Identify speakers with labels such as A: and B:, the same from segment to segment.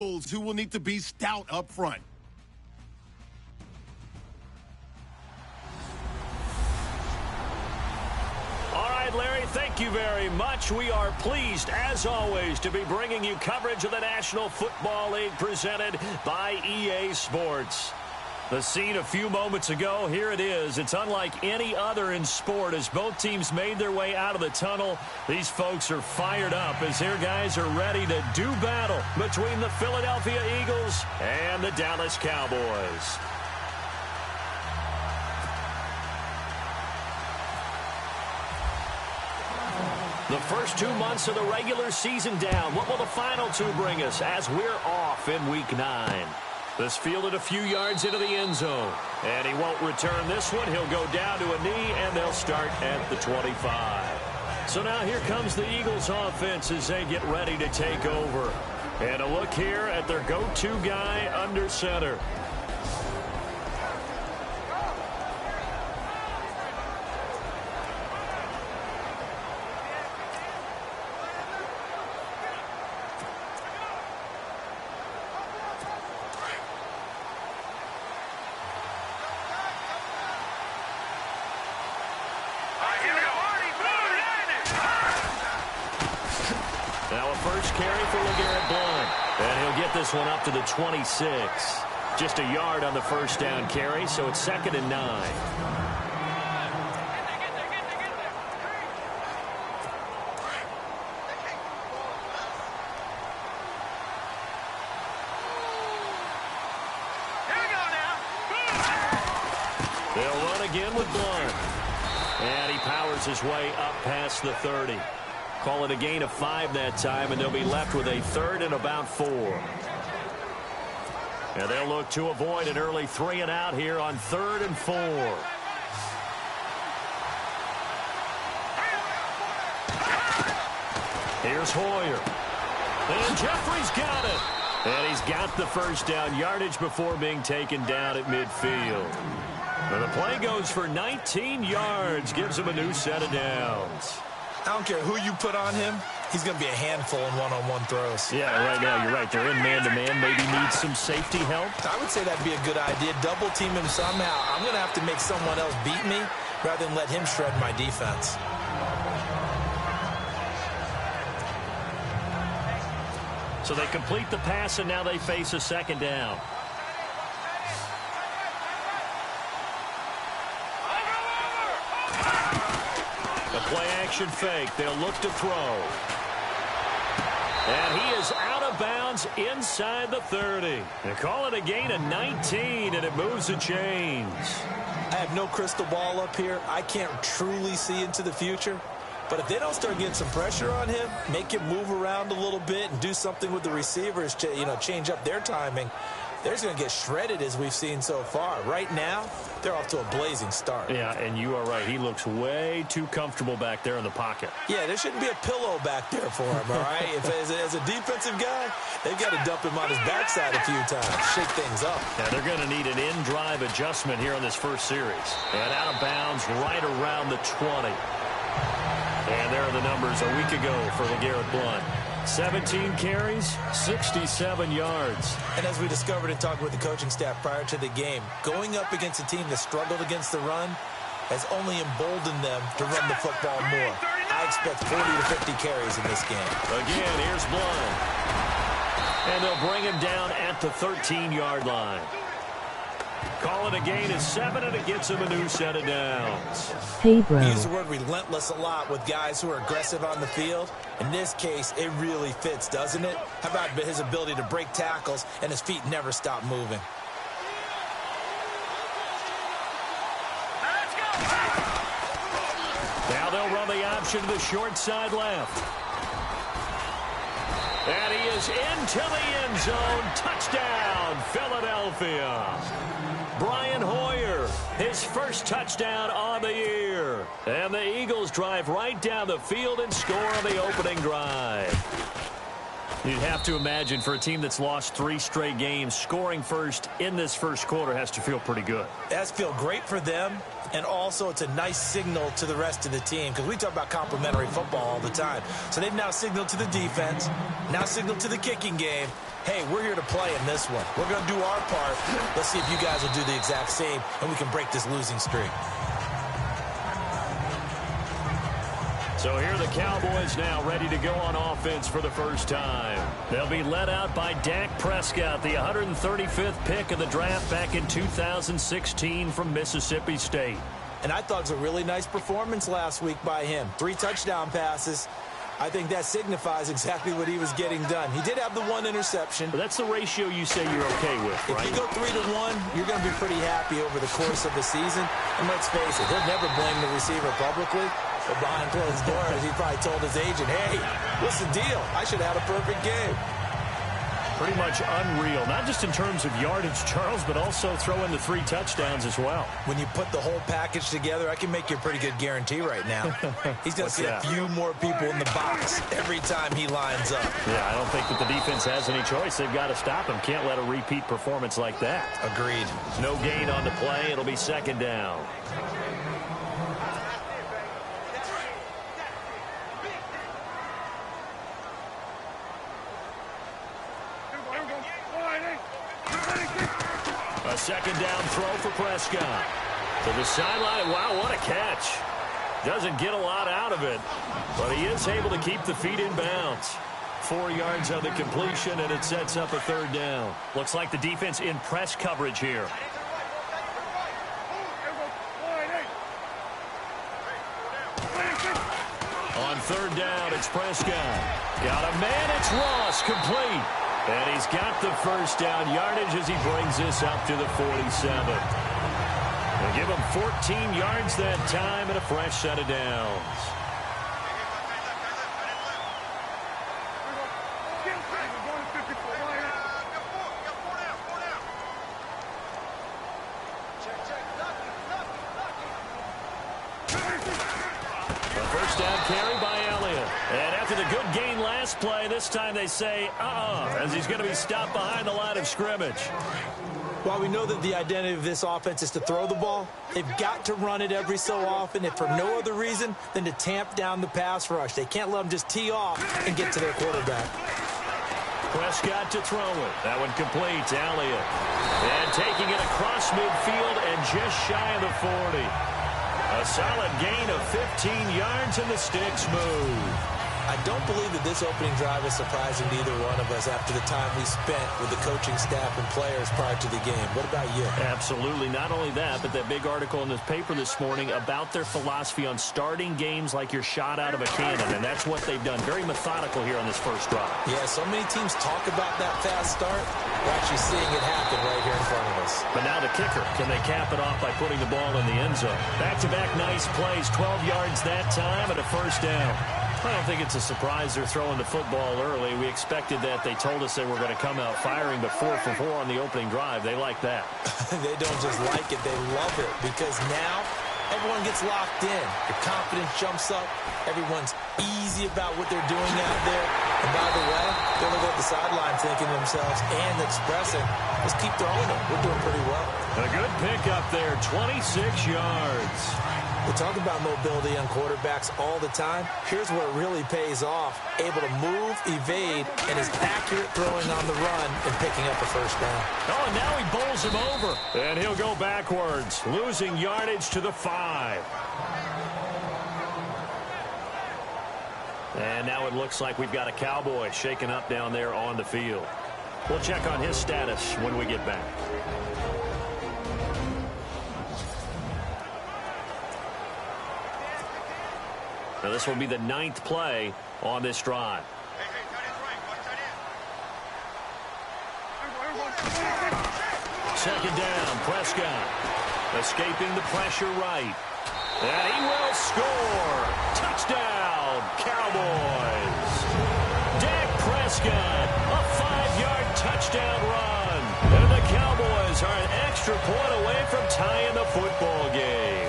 A: who will need to be stout up front.
B: All right, Larry, thank you very much. We are pleased, as always, to be bringing you coverage of the National Football League presented by EA Sports. The scene a few moments ago, here it is. It's unlike any other in sport as both teams made their way out of the tunnel. These folks are fired up as their guys are ready to do battle between the Philadelphia Eagles and the Dallas Cowboys. The first 2 months of the regular season down. What will the final two bring us as we're off in Week 9? This fielded a few yards into the end zone. And he won't return this one. He'll go down to a knee, and they'll start at the 25. So now here comes the Eagles offense as they get ready to take over. And a look here at their go-to guy under center. This one up to the 26. Just a yard on the first down carry, so it's 2nd and 9. They'll run again with Blunt. And he powers his way up past the 30. Call it a gain of 5 that time, and they'll be left with a 3rd and about 4. And they'll look to avoid an early 3 and out here on 3rd and 4. Here's Hoyer. And Jeffrey's got it. And he's got the first down yardage before being taken down at midfield. And the play goes for 19 yards, gives him a new set of downs.
C: I don't care who you put on him. He's going to be a handful in one-on-one throws.
B: Yeah, right now you're right. They're in man-to-man. Maybe needs some safety help.
C: I would say that'd be a good idea. Double team him somehow. I'm going to have to make someone else beat me rather than let him shred my defense.
B: So they complete the pass, and now they face a 2nd down. Play-action fake. They'll look to throw. And he is out of bounds inside the 30. They call it a gain of 19, and it moves the chains.
C: I have no crystal ball up here. I can't truly see into the future. But if they don't start getting some pressure on him, make him move around a little bit and do something with the receivers to, change up their timing, they're just going to get shredded as we've seen so far. Right now, they're off to a blazing start.
B: Yeah, and you are right. He looks way too comfortable back there in the pocket.
C: Yeah, there shouldn't be a pillow back there for him, all right? As a defensive guy, they've got to dump him on his backside a few times, shake things up.
B: Yeah, they're going to need an in-drive adjustment here on this first series. And out of bounds right around the 20. And there are the numbers a week ago for LeGarrette Blount. 17 carries, 67 yards.
C: And as we discovered in talking with the coaching staff prior to the game, going up against a team that struggled against the run has only emboldened them to run the football more. I expect 40 to 50 carries in this game.
B: Again, here's Blount. And they'll bring him down at the 13-yard line. Call it a gain of 7, and it gets him a new set of downs.
D: Hey, bro.
C: We use the word relentless a lot with guys who are aggressive on the field. In this case, it really fits, doesn't it? How about his ability to break tackles and his feet never stop moving?
B: Now they'll run the option to the short side left. And he is into the end zone. Touchdown, Philadelphia. Brian Hoyer, his first touchdown on the year. And the Eagles drive right down the field and score on the opening drive. You'd have to imagine for a team that's lost 3 straight games, scoring first in this first quarter has to feel pretty good.
C: That's feel great for them, and also it's a nice signal to the rest of the team because we talk about complementary football all the time. So they've now signaled to the defense, now signaled to the kicking game, hey, we're here to play in this one. We're going to do our part. Let's see if you guys will do the exact same, and we can break this losing streak.
B: So here are the Cowboys now ready to go on offense for the first time. They'll be led out by Dak Prescott, the 135th pick of the draft back in 2016 from Mississippi State.
C: And I thought it was a really nice performance last week by him. 3 touchdown passes. I think that signifies exactly what he was getting done. He did have the 1 interception.
B: But that's the ratio you say you're okay with, right?
C: If you go 3-to-1, you're going to be pretty happy over the course of the season. And let's face it, he'll never blame the receiver publicly. But behind closed doors, he probably told his agent, hey, what's the deal? I should have had a perfect game.
B: Pretty much unreal, not just in terms of yardage, Charles, but also throw in the 3 touchdowns as well.
C: When you put the whole package together, I can make you a pretty good guarantee right now. He's going to see a few more people in the box every time he lines up.
B: Yeah, I don't think that the defense has any choice. They've got to stop him. Can't let a repeat performance like that.
C: Agreed.
B: No gain on the play. It'll be 2nd down. A 2nd down throw for Prescott. To the sideline. Wow, what a catch. Doesn't get a lot out of it, but he is able to keep the feet in bounds. 4 yards on the completion, and it sets up a 3rd down. Looks like the defense in press coverage here. On 3rd down, it's Prescott. Got a man, it's Ross, complete. And he's got the 1st down yardage as he brings this up to the 47. They'll give him 14 yards that time and a fresh set of downs. A 1st down carry by Elliott. And after the good gain last play, this time they say, as he's going to be stopped behind the line of scrimmage.
C: While we know that the identity of this offense is to throw the ball, they've got to run it every so often, if for no other reason than to tamp down the pass rush. They can't let them just tee off and get to their quarterback.
B: Prescott to throw it. That one completes. Elliott. And taking it across midfield and just shy of the 40. A solid gain of 15 yards, and the sticks move.
C: I don't believe that this opening drive is surprising to either one of us after the time we spent with the coaching staff and players prior to the game. What about you?
B: Absolutely. Not only that, but that big article in the paper this morning about their philosophy on starting games like you're shot out of a cannon, and that's what they've done. Very methodical here on this first drive.
C: Yeah, so many teams talk about that fast start. We're actually seeing it happen right here in front of us.
B: But now the kicker. Can they cap it off by putting the ball in the end zone? Back-to-back nice plays. 12 yards that time and a 1st down. I don't think it's a surprise they're throwing the football early. We expected that. They told us they were going to come out firing, but 4 for 4 on the opening drive. They like that.
C: They don't just like it. They love it because now everyone gets locked in. The confidence jumps up. Everyone's easy about what they're doing out there. And by the way, they're looking at the sideline thinking to themselves and expressing, let's keep throwing it. We're doing pretty well.
B: A good pick up there, 26 yards.
C: We talk about mobility on quarterbacks all the time. Here's where it really pays off. Able to move, evade, and is accurate throwing on the run and picking up a 1st down.
B: Oh, and now he bowls him over. And he'll go backwards, losing yardage to the 5. And now it looks like we've got a Cowboy shaken up down there on the field. We'll check on his status when we get back. Now this will be the 9th play on this drive. 2nd down, Prescott. Escaping the pressure right. And he will score. Touchdown, Cowboys. Dak Prescott, a 5-yard touchdown run. And the Cowboys are an extra point away from tying the football game.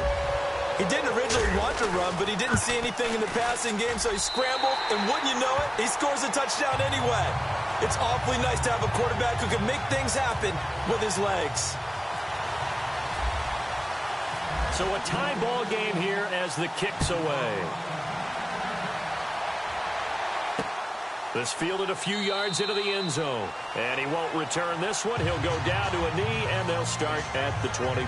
C: He didn't originally want to run, but he didn't see anything in the passing game, so he scrambled, and wouldn't you know it, he scores a touchdown anyway. It's awfully nice to have a quarterback who can make things happen with his legs.
B: So a tie ball game here as the kick's away. This fielded a few yards into the end zone. And he won't return this one. He'll go down to a knee, and they'll start at the 25.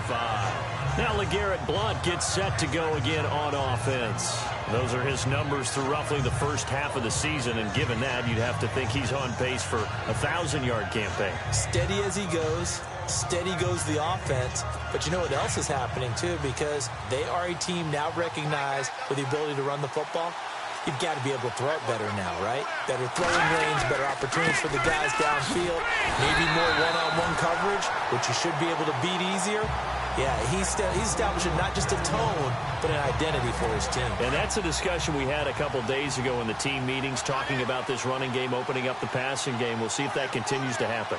B: Now LeGarrette Blount gets set to go again on offense. Those are his numbers through roughly the first half of the season, and given that, you'd have to think he's on pace for a 1,000-yard campaign.
C: Steady as he goes. Steady goes the offense. But you know what else is happening, too, because they are a team now recognized with the ability to run the football. You've got to be able to throw it better now, right? Better throwing lanes, better opportunities for the guys downfield, maybe more one-on-one coverage, which you should be able to beat easier. Yeah, he's establishing not just a tone, but an identity for his team.
B: And that's a discussion we had a couple days ago in the team meetings, talking about this running game, opening up the passing game. We'll see if that continues to happen.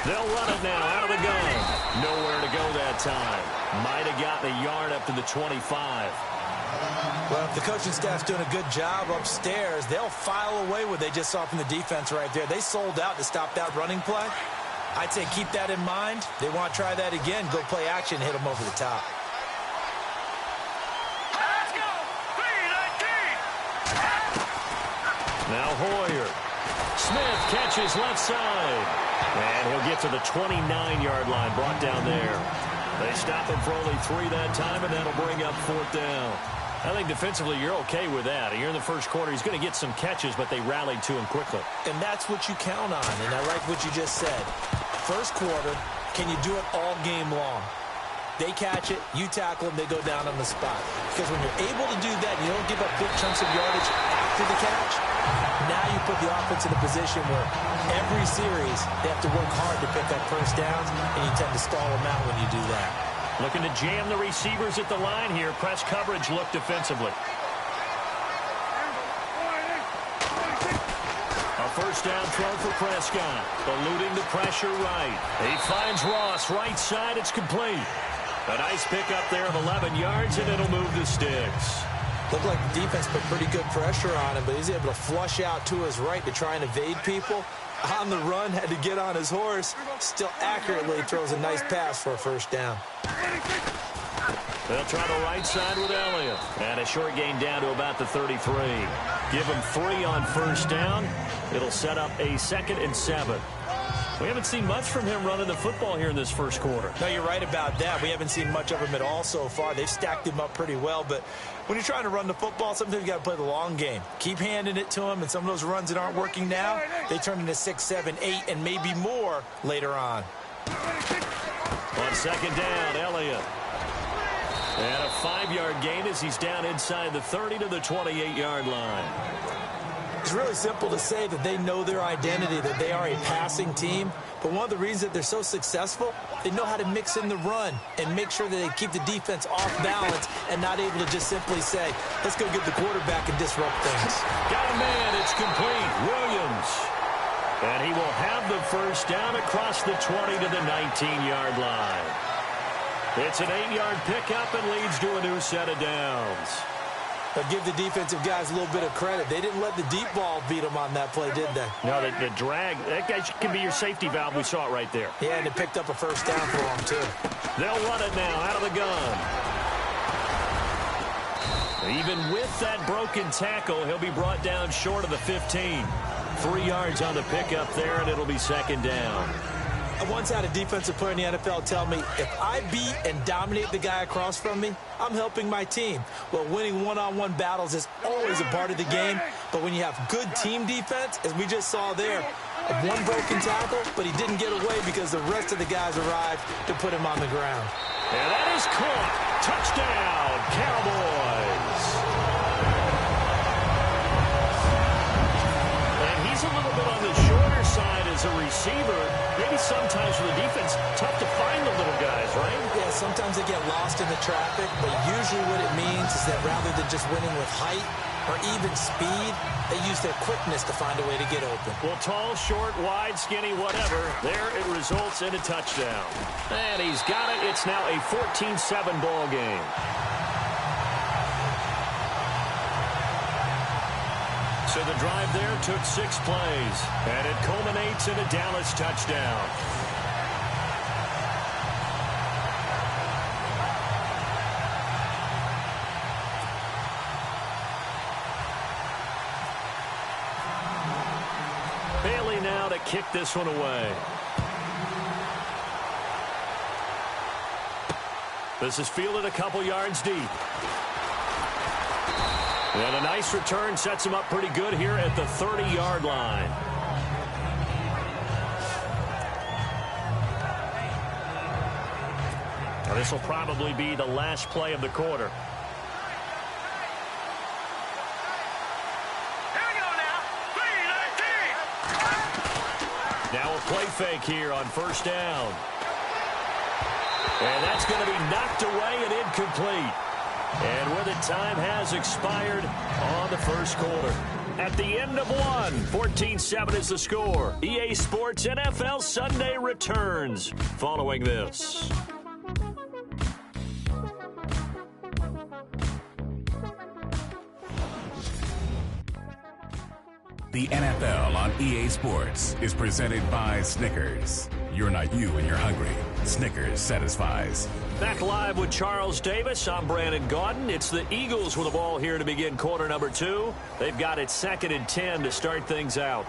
B: They'll run it now out of the gun. Nowhere to go that time. Might have gotten a yard up to the 25.
C: Well, if the coaching staff's doing a good job upstairs, they'll file away what they just saw from the defense right there. They sold out to stop that running play. I'd say keep that in mind. They want to try that again. Go play action, hit them over the top.
D: Let's go!
B: Now Hoyer. Smith catches left side. And he'll get to the 29-yard line, brought down there. They stop him for only 3 that time, and that'll bring up 4th down. I think defensively you're okay with that. Here in the first quarter, he's going to get some catches, but they rallied to him quickly.
C: And that's what you count on, and I like what you just said. First quarter, can you do it all game long? They catch it, you tackle them, they go down on the spot. Because when you're able to do that, and you don't give up big chunks of yardage after the catch, now you put the offense in a position where every series they have to work hard to pick up first downs, and you tend to stall them out when you do that.
B: Looking to jam the receivers at the line here. Press coverage look defensively. A first down throw for Prescott. Eluding the pressure right. He finds Ross right side. It's complete. A nice pickup there of 11 yards, and it'll move the sticks.
C: Looked like the defense put pretty good pressure on him, but he's able to flush out to his right to try and evade people. On the run, had to get on his horse. Still accurately throws a nice pass for a first down.
B: They'll try the right side with Elliott. And a short gain down to about the 33. Give him 3 on first down. It'll set up a 2nd and 7. We haven't seen much from him running the football here in this first quarter.
C: No, you're right about that. We haven't seen much of him at all so far. They've stacked him up pretty well, but when you're trying to run the football, sometimes you got to play the long game. Keep handing it to him, and some of those runs that aren't working now, they turn into 6, 7, 8, and maybe more later on.
B: On 2nd down, Elliott. And a 5-yard gain as he's down inside the 30 to the 28-yard line.
C: It's really simple to say that they know their identity, that they are a passing team. But one of the reasons that they're so successful, they know how to mix in the run and make sure that they keep the defense off balance and not able to just simply say, let's go get the quarterback and disrupt things.
B: Got a man. It's complete. Williams. And he will have the first down across the 20 to the 19-yard line. It's an 8-yard pickup and leads to a new set of downs.
C: But give the defensive guys a little bit of credit. They didn't let the deep ball beat them on that play, did they?
B: No, the drag, that guy can be your safety valve. We saw it right there.
C: Yeah, and it picked up a first down for them, too.
B: They'll run it now out of the gun. Even with that broken tackle, he'll be brought down short of the 15. 3 yards on the pickup there, and it'll be 2nd down.
C: I once had a defensive player in the NFL tell me, if I beat and dominate the guy across from me, I'm helping my team. Well, winning one-on-one battles is always a part of the game, but when you have good team defense, as we just saw there, one broken tackle, but he didn't get away because the rest of the guys arrived to put him on the ground.
B: And that is caught. Touchdown, Cowboys. And he's a little bit on the shorter side as a receiver. Maybe sometimes for the defense, tough to find the little guys, right?
C: Yeah, sometimes they get lost in the traffic, but usually what it means is that rather than just winning with height, or even speed, they use their quickness to find a way to get open.
B: Well, tall, short, wide, skinny, whatever, there it results in a touchdown. And he's got it. It's now a 14-7 ball game. So the drive there took 6 plays, and it culminates in a Dallas touchdown. Bailey now to kick this one away. This is fielded a couple yards deep. And a nice return sets him up pretty good here at the 30-yard line. Now this will probably be the last play of the quarter. Now a play fake here on first down. And that's going to be knocked away and incomplete. And with it, time has expired on the first quarter. At the end of one, 14-7 is the score. EA Sports NFL Sunday returns following this.
D: The NFL on EA Sports is presented by Snickers. You're not you when you're hungry. Snickers satisfies.
B: Back live with Charles Davis. I'm Brandon Gaudin. It's the Eagles with the ball here to begin quarter number 2. They've got it 2nd and 10 to start things out.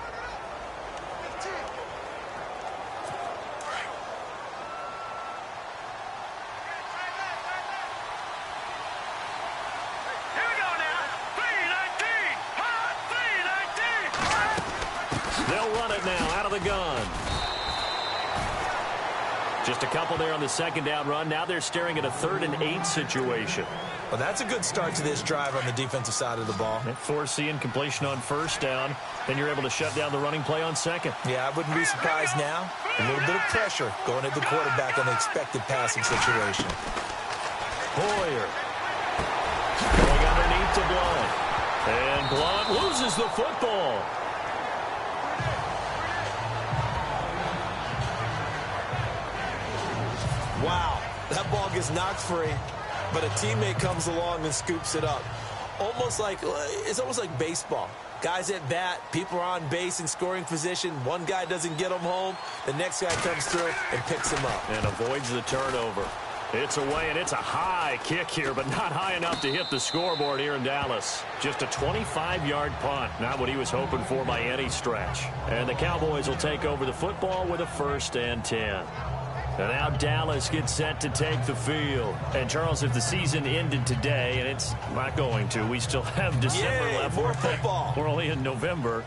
B: They'll run it now out of the gun. Just a couple there on the second down run. Now they're staring at a 3rd and 8 situation.
C: Well, that's a good start to this drive on the defensive side of the ball.
B: Foreseeing completion on first down. Then you're able to shut down the running play on second.
C: Yeah, I wouldn't be surprised now. A little bit of pressure going at the quarterback on the expected passing situation.
B: Boyer going underneath to Blunt. And Blunt loses the football.
C: Wow, that ball gets knocked free, but a teammate comes along and scoops it up. It's almost like baseball. Guys at bat, people are on base in scoring position. One guy doesn't get them home. The next guy comes through and picks him up.
B: And avoids the turnover. It's away, and it's a high kick here, but not high enough to hit the scoreboard here in Dallas. Just a 25-yard punt, not what he was hoping for by any stretch. And the Cowboys will take over the football with a 1st and 10. And now Dallas gets set to take the field. And, Charles, if the season ended today, and it's not going to, we still have December left.
C: More football.
B: We're only in November.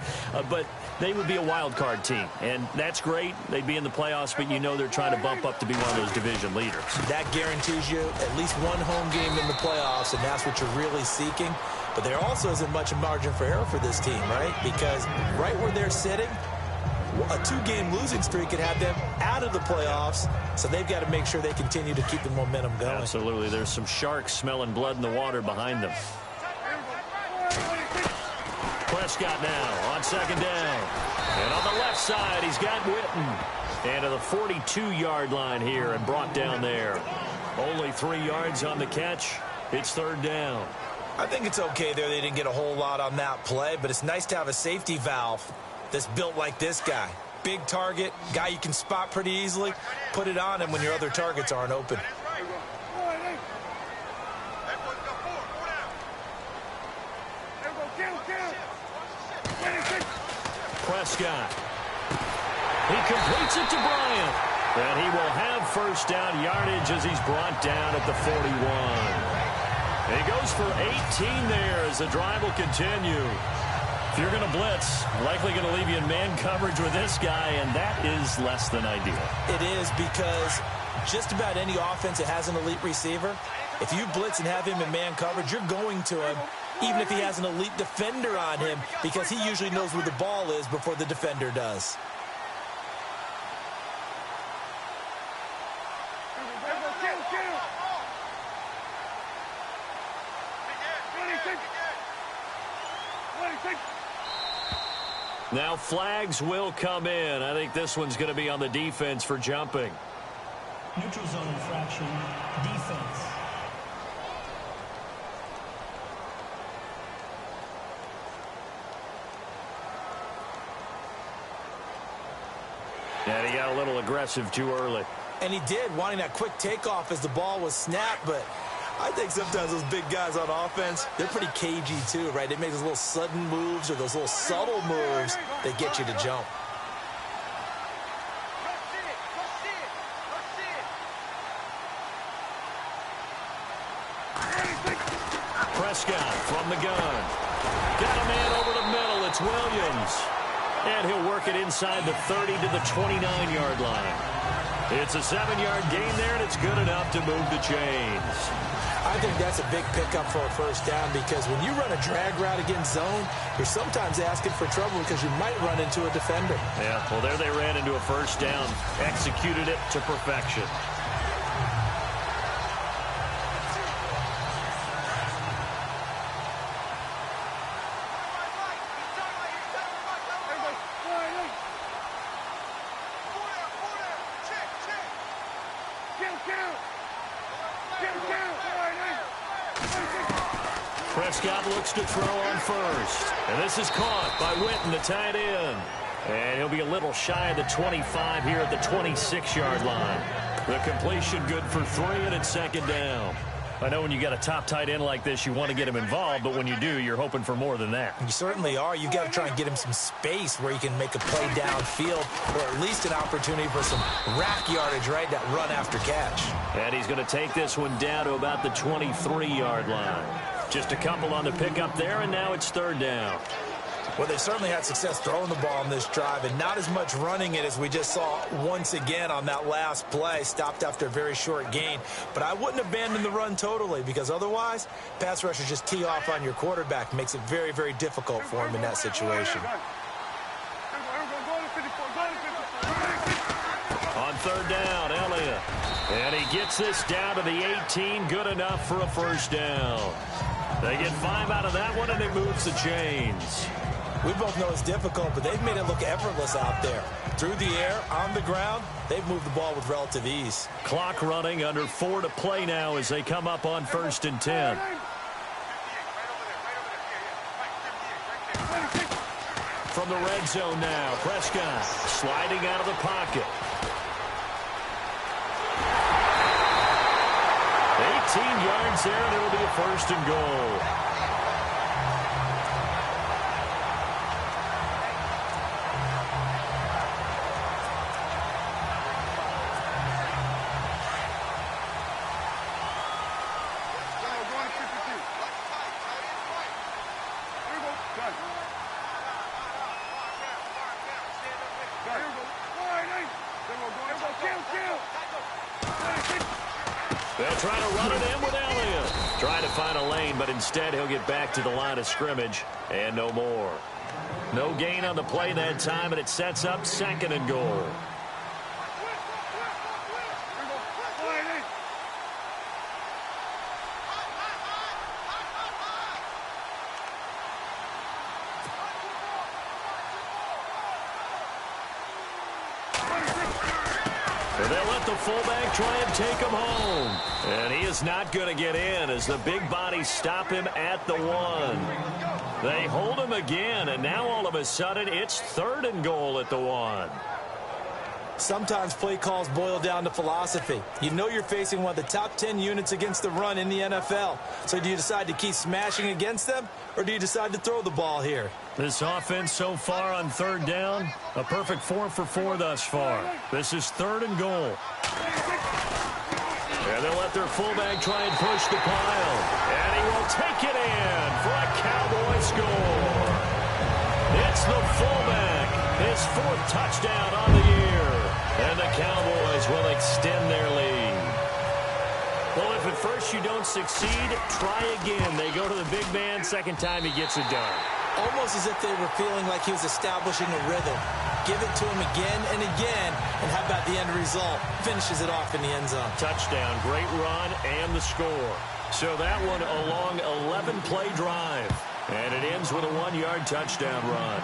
B: But they would be a wild card team. And that's great. They'd be in the playoffs, but you know they're trying to bump up to be one of those division leaders. That
C: guarantees you at least one home game in the playoffs, and that's what you're really seeking. But there also isn't much margin for error for this team, right? Because right where they're sitting, a 2-game losing streak could have them out of the playoffs, so they've got to make sure they continue to keep the momentum going.
B: Absolutely. There's some sharks smelling blood in the water behind them. Prescott now on second down. And on the left side, he's got Witten. And to the 42-yard line here and brought down there. Only 3 yards on the catch. It's 3rd down.
C: I think it's okay there. They didn't get a whole lot on that play, but it's nice to have a safety valve that's built like this guy. Big target, guy you can spot pretty easily. Put it on him when your other targets aren't open.
B: Prescott. He completes it to Bryant. And he will have 1st down yardage as he's brought down at the 41. He goes for 18 there as the drive will continue. If you're going to blitz, likely going to leave you in man coverage with this guy, and that is less than ideal.
C: It is, because just about any offense that has an elite receiver, if you blitz and have him in man coverage, you're going to him, even if he has an elite defender on him, because he usually knows where the ball is before the defender does.
B: Now flags will come in. I think this one's going to be on the defense for jumping.
E: Neutral zone infraction, defense.
B: And he got a little aggressive too early.
C: And he did, wanting that quick takeoff as the ball was snapped, but I think sometimes those big guys on offense, they're pretty cagey too, right? They make those little sudden moves or those little subtle moves that get you to jump.
B: Prescott from the gun. Got a man over the middle. It's Williams. And he'll work it inside the 30 to the 29-yard line. It's a 7-yard gain there, and it's good enough to move the chains.
C: I think that's a big pickup for a first down because when you run a drag route against zone, you're sometimes asking for trouble because you might run into a defender.
B: Yeah, well, there they ran into a first down. Executed it to perfection. Prescott looks to throw on first. And this is caught by Witten, the tight end. And he'll be a little shy of the 25 here at the 26-yard line. The completion good for 3, and it's second down. I know when you got a top tight end like this, you want to get him involved, but when you do, you're hoping for more than that.
C: You certainly are. You've got to try and get him some space where he can make a play downfield or at least an opportunity for some rack yardage, right, that run after catch.
B: And he's going to take this one down to about the 23-yard line. Just a couple on the pickup there, and now it's third down.
C: Well, they certainly had success throwing the ball on this drive and not as much running it as we just saw once again on that last play. Stopped after a very short gain. But I wouldn't abandon the run totally because otherwise, pass rushers just tee off on your quarterback. Makes it very, very difficult for him in that situation.
B: On third down, Elliott. And he gets this down to the 18. Good enough for a first down. They get 5 out of that one, and it moves the chains.
C: We both know it's difficult, but they've made it look effortless out there. Through the air, on the ground, they've moved the ball with relative ease.
B: Clock running, under 4 to play now as they come up on 1st and 10. From the red zone now, Prescott sliding out of the pocket. 18 yards there, and it'll be a 1st and goal. They'll try to run it in with Elliott. Trying to find a lane, but instead he'll get back to the line of scrimmage and no more. No gain on the play that time, and it sets up 2nd and goal. They'll let the fullback try and take him home. And he is not going to get in as the big bodies stop him at the 1. They hold him again, and now all of a sudden it's 3rd and goal at the 1.
C: Sometimes play calls boil down to philosophy. You know you're facing one of the top 10 units against the run in the NFL. So do you decide to keep smashing against them, or do you decide to throw the ball here?
B: This offense so far on 3rd down, a perfect 4 for 4 thus far. This is 3rd and goal. And they'll let their fullback try and push the pile. And he will take it in for a Cowboy score. It's the fullback, his 4th touchdown on the year. And the Cowboys will extend their lead. Well, if at first you don't succeed, try again. They go to the big man. 2nd time he gets it done.
C: Almost as if they were feeling like he was establishing a rhythm. Give it to him again and again, and how about the end result? Finishes it off in the end zone.
B: Touchdown, great run, and the score. So that one a long 11-play drive. And it ends with a 1-yard touchdown run.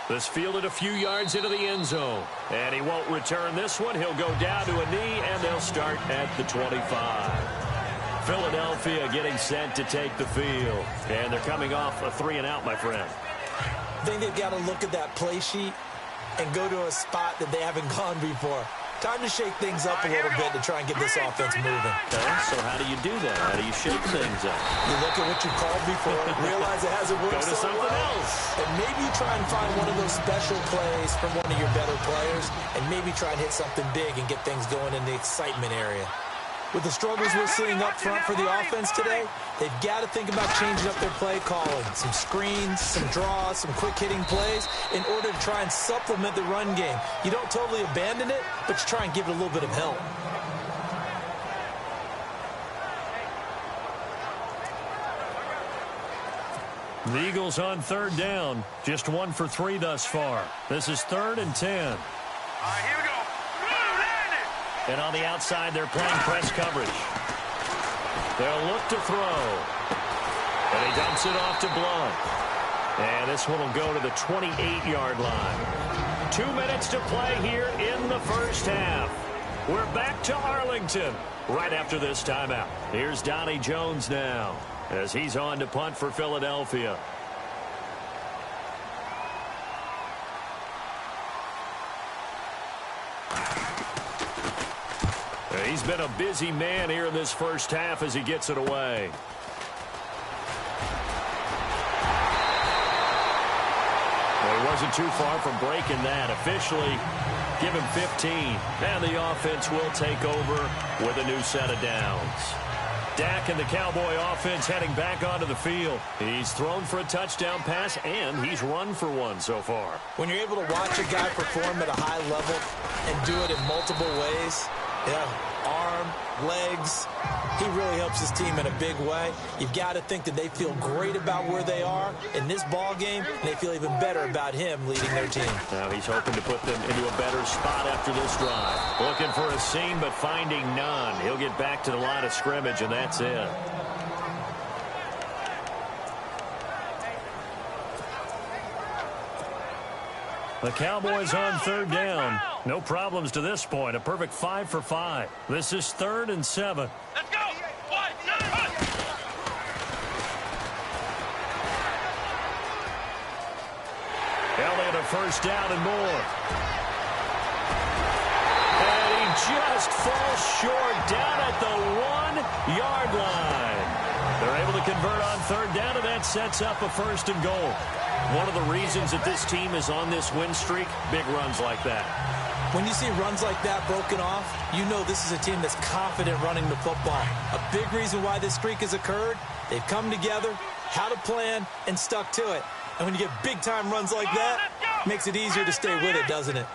B: This fielded a few yards into the end zone. And he won't return this one. He'll go down to a knee, and they'll start at the 25. Philadelphia getting set to take the field. And they're coming off a 3-and-out, my friend.
C: I think they've got to look at that play sheet and go to a spot that they haven't gone before. Time to shake things up a little bit to try and get this offense moving.
B: Okay, so how do you do that? How do you shake things up?
C: You look at what you called before, realize it hasn't worked
B: Go to
C: so
B: something
C: well,
B: else.
C: and maybe you try and find one of those special plays from one of your better players, and maybe try and hit something big and get things going in the excitement area. With the struggles we're seeing up front for the offense today, they've got to think about changing up their play calling. Some screens, some draws, some quick-hitting plays in order to try and supplement the run game. You don't totally abandon it, but you try and give it a little bit of help.
B: The Eagles on 3rd down. Just 1 for 3 thus far. This is 3rd and 10.
F: All right, here we go.
B: And on the outside, they're playing press coverage. They'll look to throw. And he dumps it off to Blunt. And this one will go to the 28-yard line. 2 minutes to play here in the first half. We're back to Arlington right after this timeout. Here's Donnie Jones now as he's on to punt for Philadelphia. He's been a busy man here in this first half as he gets it away. Well, he wasn't too far from breaking that. Officially, give him 15. And the offense will take over with a new set of downs. Dak and the Cowboy offense heading back onto the field. He's thrown for a touchdown pass, and he's run for one so far.
C: When you're able to watch a guy perform at a high level and do it in multiple ways, arm, legs, he really helps his team in a big way. You've got to think that they feel great about where they are in this ball game, and they feel even better about him leading their team.
B: Now he's hoping to put them into a better spot after this drive. Looking for a seam, but finding none. He'll get back to the line of scrimmage, and that's it. The Cowboys on 3rd down. No problems to this point. A perfect 5 for 5. This is 3rd and 7.
F: Let's go. 1, 2, 3.
B: Elliott a first down and more. And he just falls short down at the 1-yard line. They're able to convert on 3rd down, and that sets up a 1st and goal. One of the reasons that this team is on this win streak, big runs like that.
C: When you see runs like that broken off, you know this is a team that's confident running the football. A big reason why this streak has occurred, they've come together, had a plan, and stuck to it. And when you get big-time runs like that, it makes it easier to stay with it, doesn't it?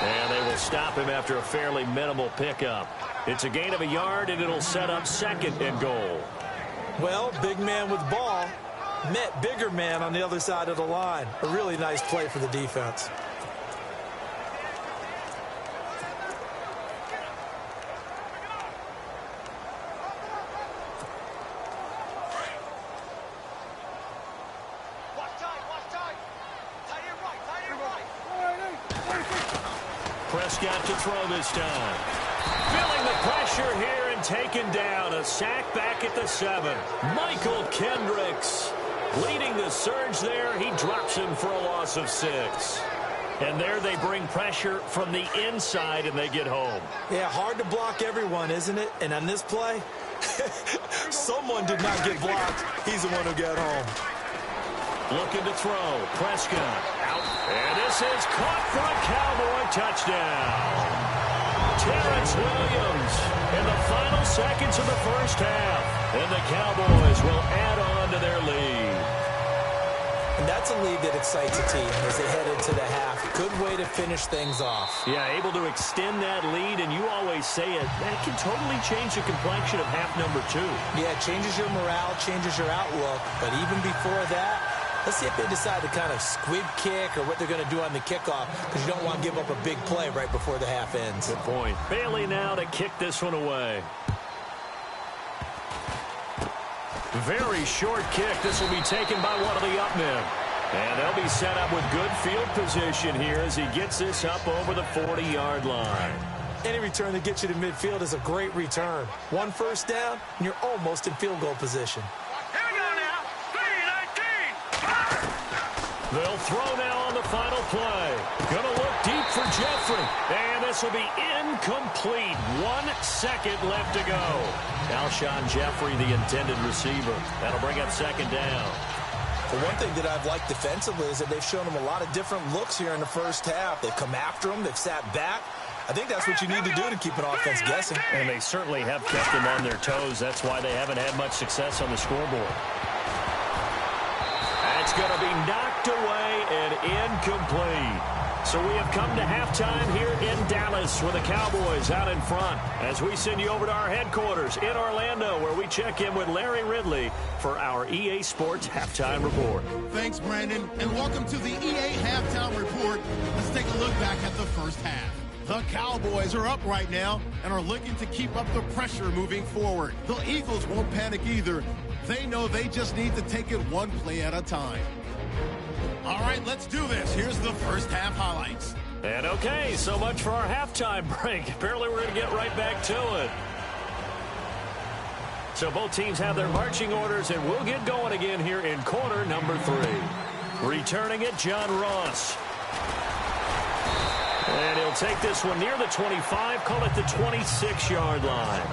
B: And they will stop him after a fairly minimal pickup. It's a gain of a yard, and it'll set up 2nd and goal.
C: Well, big man with ball met bigger man on the other side of the line. A really nice play for the defense.
B: Prescott to throw this time. Feeling the pressure here and taken down. A sack back at the 7. Michael Kendricks leading the surge there. He drops him for a loss of 6. And there they bring pressure from the inside, and they get home.
C: Yeah, hard to block everyone, isn't it? And on this play, someone did not get blocked. He's the one who got home.
B: Looking to throw. Prescott out. And this is caught for a Cowboy touchdown. Terrence Williams in the final seconds of the first half. And the Cowboys will add on to their lead.
C: And that's a lead that excites a team as they head into the half. Good way to finish things off.
B: Yeah, able to extend that lead, and you always say it, that can totally change the complexion of half number 2.
C: Yeah, it changes your morale, changes your outlook. But even before that, let's see if they decide to kind of squib kick or what they're going to do on the kickoff, because you don't want to give up a big play right before the half ends.
B: Good point. Bailey now to kick this one away. Very short kick. This will be taken by one of the up men. And they'll be set up with good field position here as he gets this up over the 40-yard line.
C: Any return that gets you to midfield is a great return. One first down, and you're almost in field goal position.
F: Here we go now. 3-19.
B: They'll throw now on the final play. Going to look deep for Jeffrey. And this will be incomplete. 1 second left to go. Alshon Jeffrey, the intended receiver. That'll bring up second down.
C: Well, one thing that I've liked defensively is that they've shown him a lot of different looks here in the first half. They've come after him. They've sat back. I think that's what you need to do to keep an offense guessing.
B: And they certainly have kept them on their toes. That's why they haven't had much success on the scoreboard. That's going to be knocked away and incomplete. So we have come to halftime here in Dallas with the Cowboys out in front as we send you over to our headquarters in Orlando where we check in with Larry Ridley for our EA Sports Halftime Report.
A: Thanks, Brandon, and welcome to the EA Halftime Report. Let's take a look back at the first half. The Cowboys are up right now and are looking to keep up the pressure moving forward. The Eagles won't panic either. They know they just need to take it one play at a time. All right, let's do this. Here's the first half highlights.
B: And okay, so much for our halftime break. Apparently we're going to get right back to it. So both teams have their marching orders, and we'll get going again here in quarter number 3. Returning it, John Ross. And he'll take this one near the 25, call it the 26-yard line.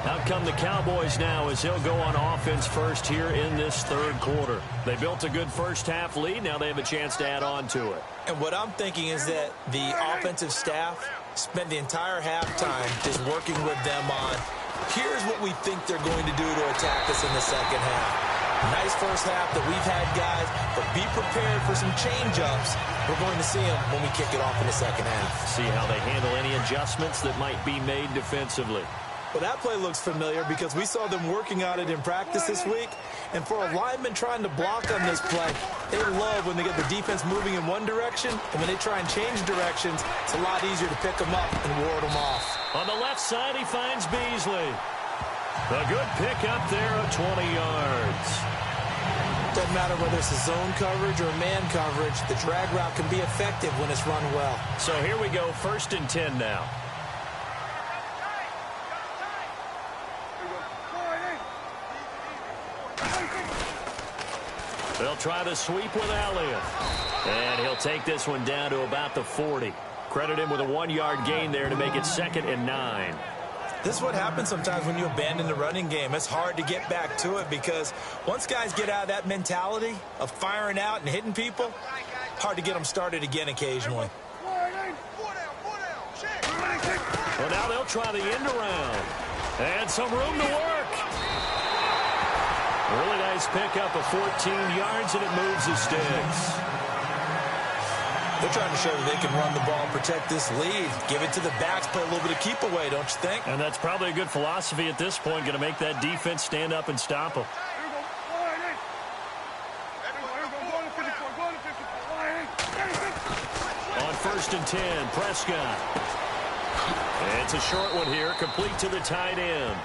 B: Out come the Cowboys now as they'll go on offense first here in this third quarter. They built a good first half lead. Now they have a chance to add on to it.
C: And what I'm thinking is that the offensive staff spent the entire halftime just working with them on, here's what we think they're going to do to attack us in the second half. Nice first half that we've had, guys, but be prepared for some change-ups. We're going to see them when we kick it off in the second half.
B: See how they handle any adjustments that might be made defensively.
C: Well, that play looks familiar because we saw them working on it in practice this week. And for a lineman trying to block on this play, they love when they get the defense moving in one direction. And when they try and change directions, it's a lot easier to pick them up and ward them off.
B: On the left side, he finds Beasley. A good pick up there of 20 yards.
C: Doesn't matter whether it's a zone coverage or man coverage, the drag route can be effective when it's run well.
B: So here we go, 1st and 10 now. They'll try to sweep with Elliott. And he'll take this one down to about the 40. Credit him with a 1-yard gain there to make it 2nd and 9.
C: This is what happens sometimes when you abandon the running game. It's hard to get back to it because once guys get out of that mentality of firing out and hitting people, hard to get them started again occasionally.
B: Well, now they'll try the end around. And some room to work. Really nice pickup of 14 yards, and it moves the sticks.
C: They're trying to show that they can run the ball and protect this lead. Give it to the backs, play a little bit of keep away, don't you think?
B: And that's probably a good philosophy at this point, going to make that defense stand up and stop them. On 1st and 10, Prescott. It's a short one here, complete to the tight end.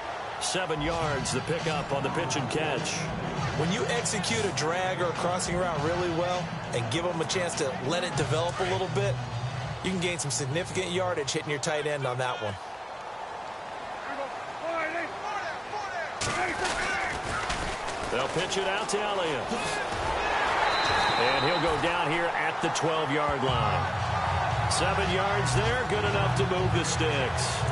B: 7 yards, the pickup on the pitch and catch.
C: When you execute a drag or a crossing route really well and give them a chance to let it develop a little bit, you can gain some significant yardage hitting your tight end on that one.
B: They'll pitch it out to Elliott. And he'll go down here at the 12-yard line. 7 yards there, good enough to move the sticks.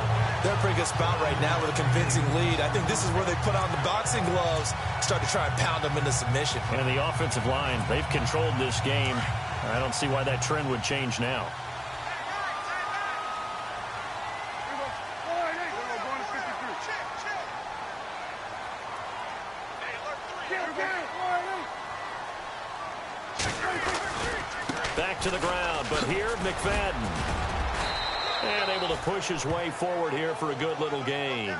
C: They're a pretty good spot right now with a convincing lead. I think this is where they put on the boxing gloves, start to try and pound them into submission.
B: And the offensive line, they've controlled this game. I don't see why that trend would change now. Back to the ground, but here, McFadden. And able to push his way forward here for a good little gain.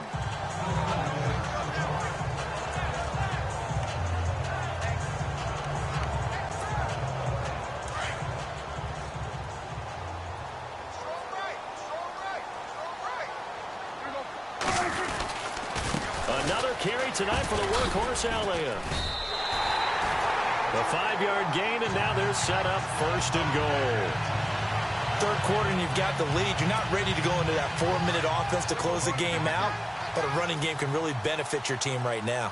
B: Another carry tonight for the workhorse Elliott. A 5-yard gain, and now they're set up 1st and goal.
C: Third quarter, and you've got the lead. You're not ready to go into that 4-minute offense to close the game out, but a running game can really benefit your team right now.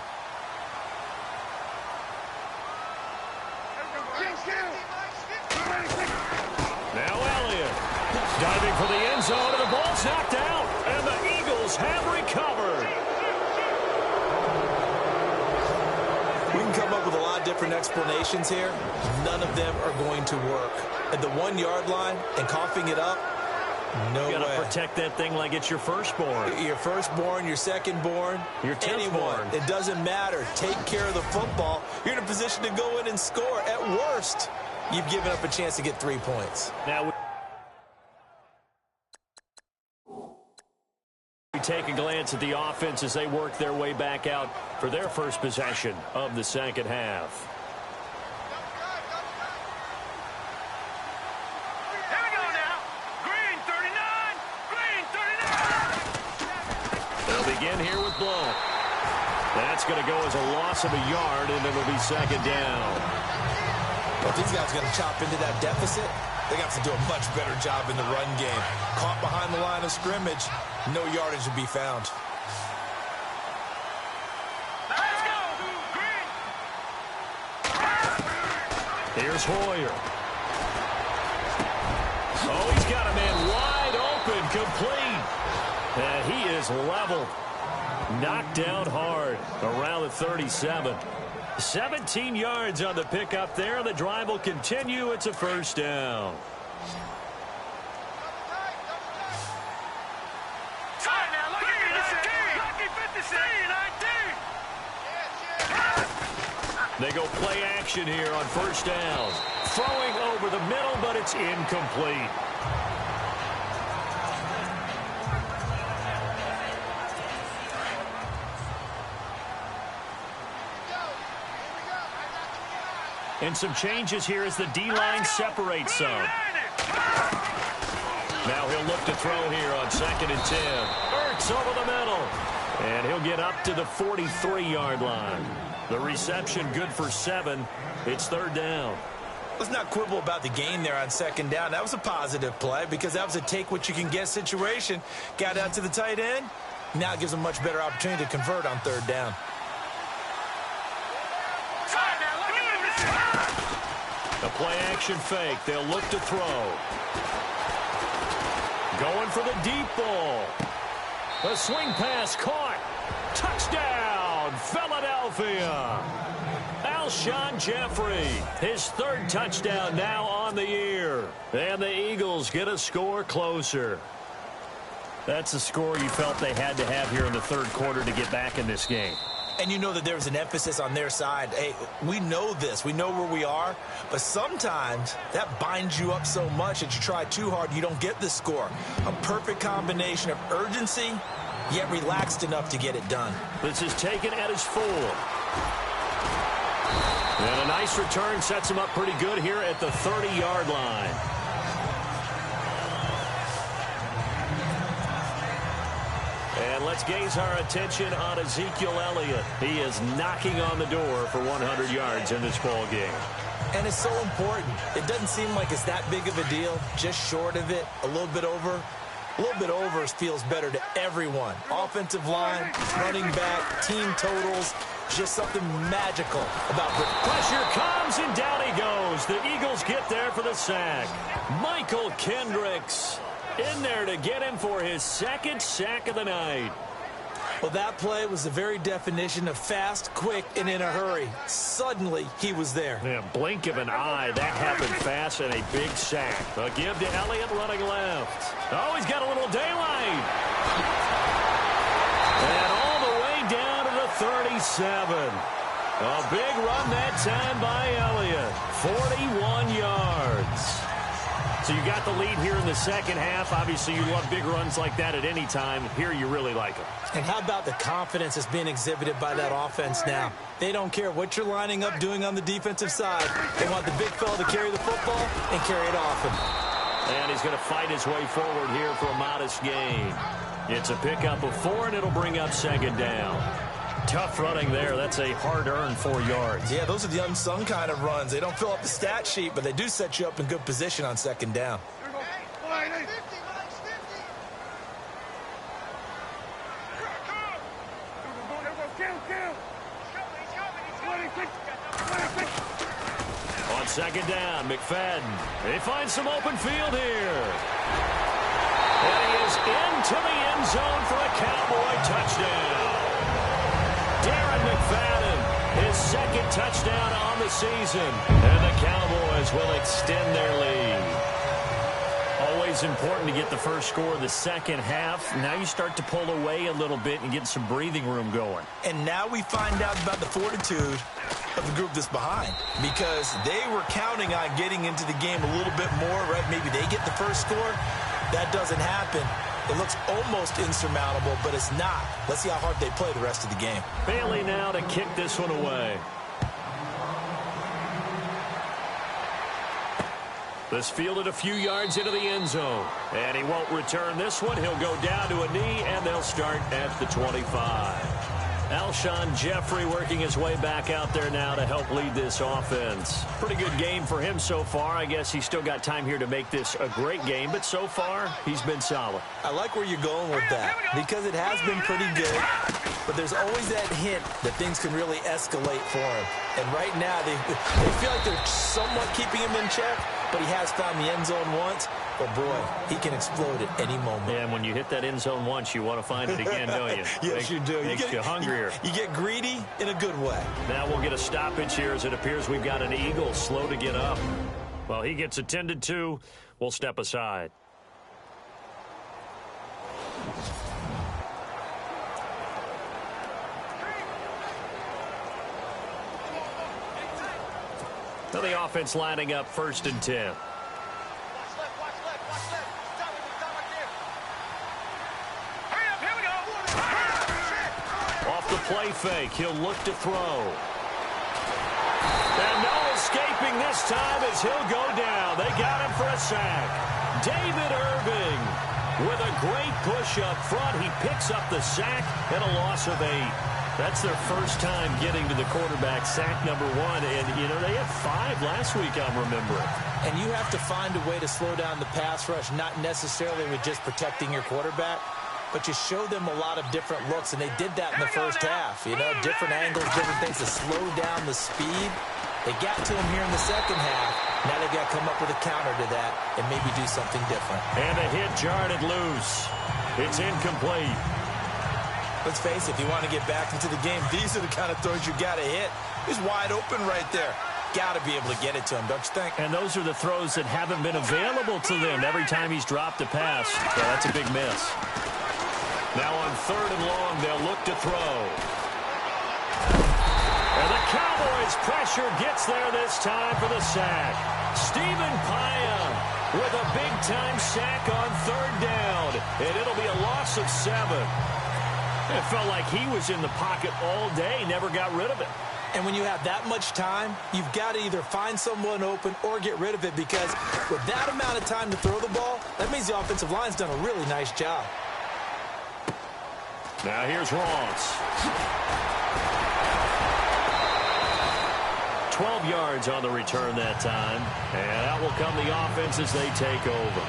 B: Now Elliott diving for the end zone, and the ball's knocked out, and the Eagles have recovered.
C: We can come up with a lot of different explanations here. None of them are going to work. At the 1-yard line and coughing it up, no way.
B: You got to protect that thing like it's your firstborn.
C: Your firstborn, your secondborn,
B: your
C: anyone. It doesn't matter. Take care of the football. You're in a position to go in and score. At worst, you've given up a chance to get 3 points.
B: Now we take a glance at the offense as they work their way back out for their first possession of the second half.
F: Here we go now. Green 39. Green 39.
B: They'll begin here with Blow. That's going to go as a loss of a yard, and it'll be second down.
C: But these guys are going to chop into that deficit. They got to do a much better job in the run game. Caught behind the line of scrimmage, no yardage to be found.
F: Let's go. Green.
B: Here's Hoyer. Oh, he's got a man wide open, complete. And he is leveled. Knocked down hard around the 37. 17 yards on the pickup there. The drive will continue. It's a first down. They go play action here on first down. Throwing over the middle, but it's incomplete. And some changes here as the D-line separates some. Now he'll look to throw here on 2nd and 10. Ertz over the middle. And he'll get up to the 43-yard line. The reception good for 7. It's third down.
C: Let's not quibble about the gain there on second down. That was a positive play because that was a take-what-you-can-get situation. Got out to the tight end. Now it gives them a much better opportunity to convert on third down.
B: The play-action fake. They'll look to throw. Going for the deep ball. The swing pass caught. Touchdown, Philadelphia. Alshon Jeffrey, his 3rd touchdown now on the year. And the Eagles get a score closer. That's the score you felt they had to have here in the 3rd quarter to get back in this game.
C: And you know that there's an emphasis on their side. Hey, we know this. We know where we are. But sometimes that binds you up so much that you try too hard, you don't get the score. A perfect combination of urgency, yet relaxed enough to get it done.
B: This is taken at his 4. And a nice return sets him up pretty good here at the 30-yard line. And let's gaze our attention on Ezekiel Elliott. He is knocking on the door for 100 yards in this ball game.
C: And it's so important. It doesn't seem like it's that big of a deal. Just short of it, a little bit over. A little bit over feels better to everyone. Offensive line, running back, team totals, just something magical about it.
B: Pressure comes, and down he goes. The Eagles get there for the sack. Michael Kendricks in there to get him for his 2nd sack of the night.
C: Well, that play was the very definition of fast, quick, and in a hurry. Suddenly, he was there.
B: Yeah, blink of an eye. That happened fast and a big sack. A give to Elliott running left. Oh, he's got a little daylight. And all the way down to the 37. A big run that time by Elliott. 41 yards. So you got the lead here in the second half. Obviously, you love big runs like that at any time. Here, you really like them.
C: And how about the confidence that's being exhibited by that offense now? They don't care what you're lining up doing on the defensive side. They want the big fella to carry the football and carry it often.
B: And he's going to fight his way forward here for a modest gain. It's a pickup of 4, and it'll bring up second down. Tough running there. That's a hard-earned 4 yards.
C: Yeah, those are the unsung kind of runs. They don't fill up the stat sheet, but they do set you up in good position on second down.
B: On second down, McFadden. They find some open field here. And he is into the end zone for a Cowboy touchdown. Darren McFadden, his second touchdown on the season. And the Cowboys will extend their lead. Always important to get the first score of the second half. Now you start to pull away a little bit and get some breathing room going.
C: And now we find out about the fortitude of the group that's behind, because they were counting on getting into the game a little bit more, right? Maybe they get the first score. That doesn't happen. It looks almost insurmountable, but it's not. Let's see how hard they play the rest of the game.
B: Bailey now to kick this one away. This fielded a few yards into the end zone. And he won't return this one. He'll go down to a knee, and they'll start at the 25. Alshon Jeffrey working his way back out there now to help lead this offense. Pretty good game for him so far. I guess he's still got time here to make this a great game, but so far, he's been solid.
C: I like where you're going with that, because it has been pretty good, but there's always that hint that things can really escalate for him. And right now, they feel like they're somewhat keeping him in check, but he has found the end zone once. But, boy, he can explode at any moment.
B: And when you hit that end zone once, you want to find it again, don't you?
C: Yes, you do.
B: Makes you hungrier.
C: You get greedy in a good way.
B: Now we'll get a stoppage here as it appears we've got an Eagle slow to get up. Well, he gets attended to. We'll step aside. Now the offense lining up 1st and 10. Off the play fake, he'll look to throw. And no escaping this time as he'll go down. They got him for a sack. David Irving with a great push up front. He picks up the sack and a loss of 8. That's their first time getting to the quarterback, sack number 1. And, you know, they had 5 last week, I'm remembering.
C: And you have to find a way to slow down the pass rush, not necessarily with just protecting your quarterback, but you show them a lot of different looks, and they did that in the first half. You know, different angles, different things to slow down the speed. They got to him here in the second half. Now they've got to come up with a counter to that and maybe do something different.
B: And a hit jarred it loose. It's incomplete.
C: Let's face it, if you want to get back into the game, these are the kind of throws you got to hit. He's wide open right there. Got to be able to get it to him, don't you think?
B: And those are the throws that haven't been available to them every time he's dropped a pass. So that's a big miss. Now on 3rd and long, they'll look to throw. And the Cowboys' pressure gets there this time for the sack. Stephen Paya with a big-time sack on 3rd down. And it'll be a loss of 7. It felt like he was in the pocket all day, never got rid of it.
C: And when you have that much time, you've got to either find someone open or get rid of it, because with that amount of time to throw the ball, that means the offensive line's done a really nice job.
B: Now here's Ross. 12 yards on the return that time. And out will come the offense as they take over.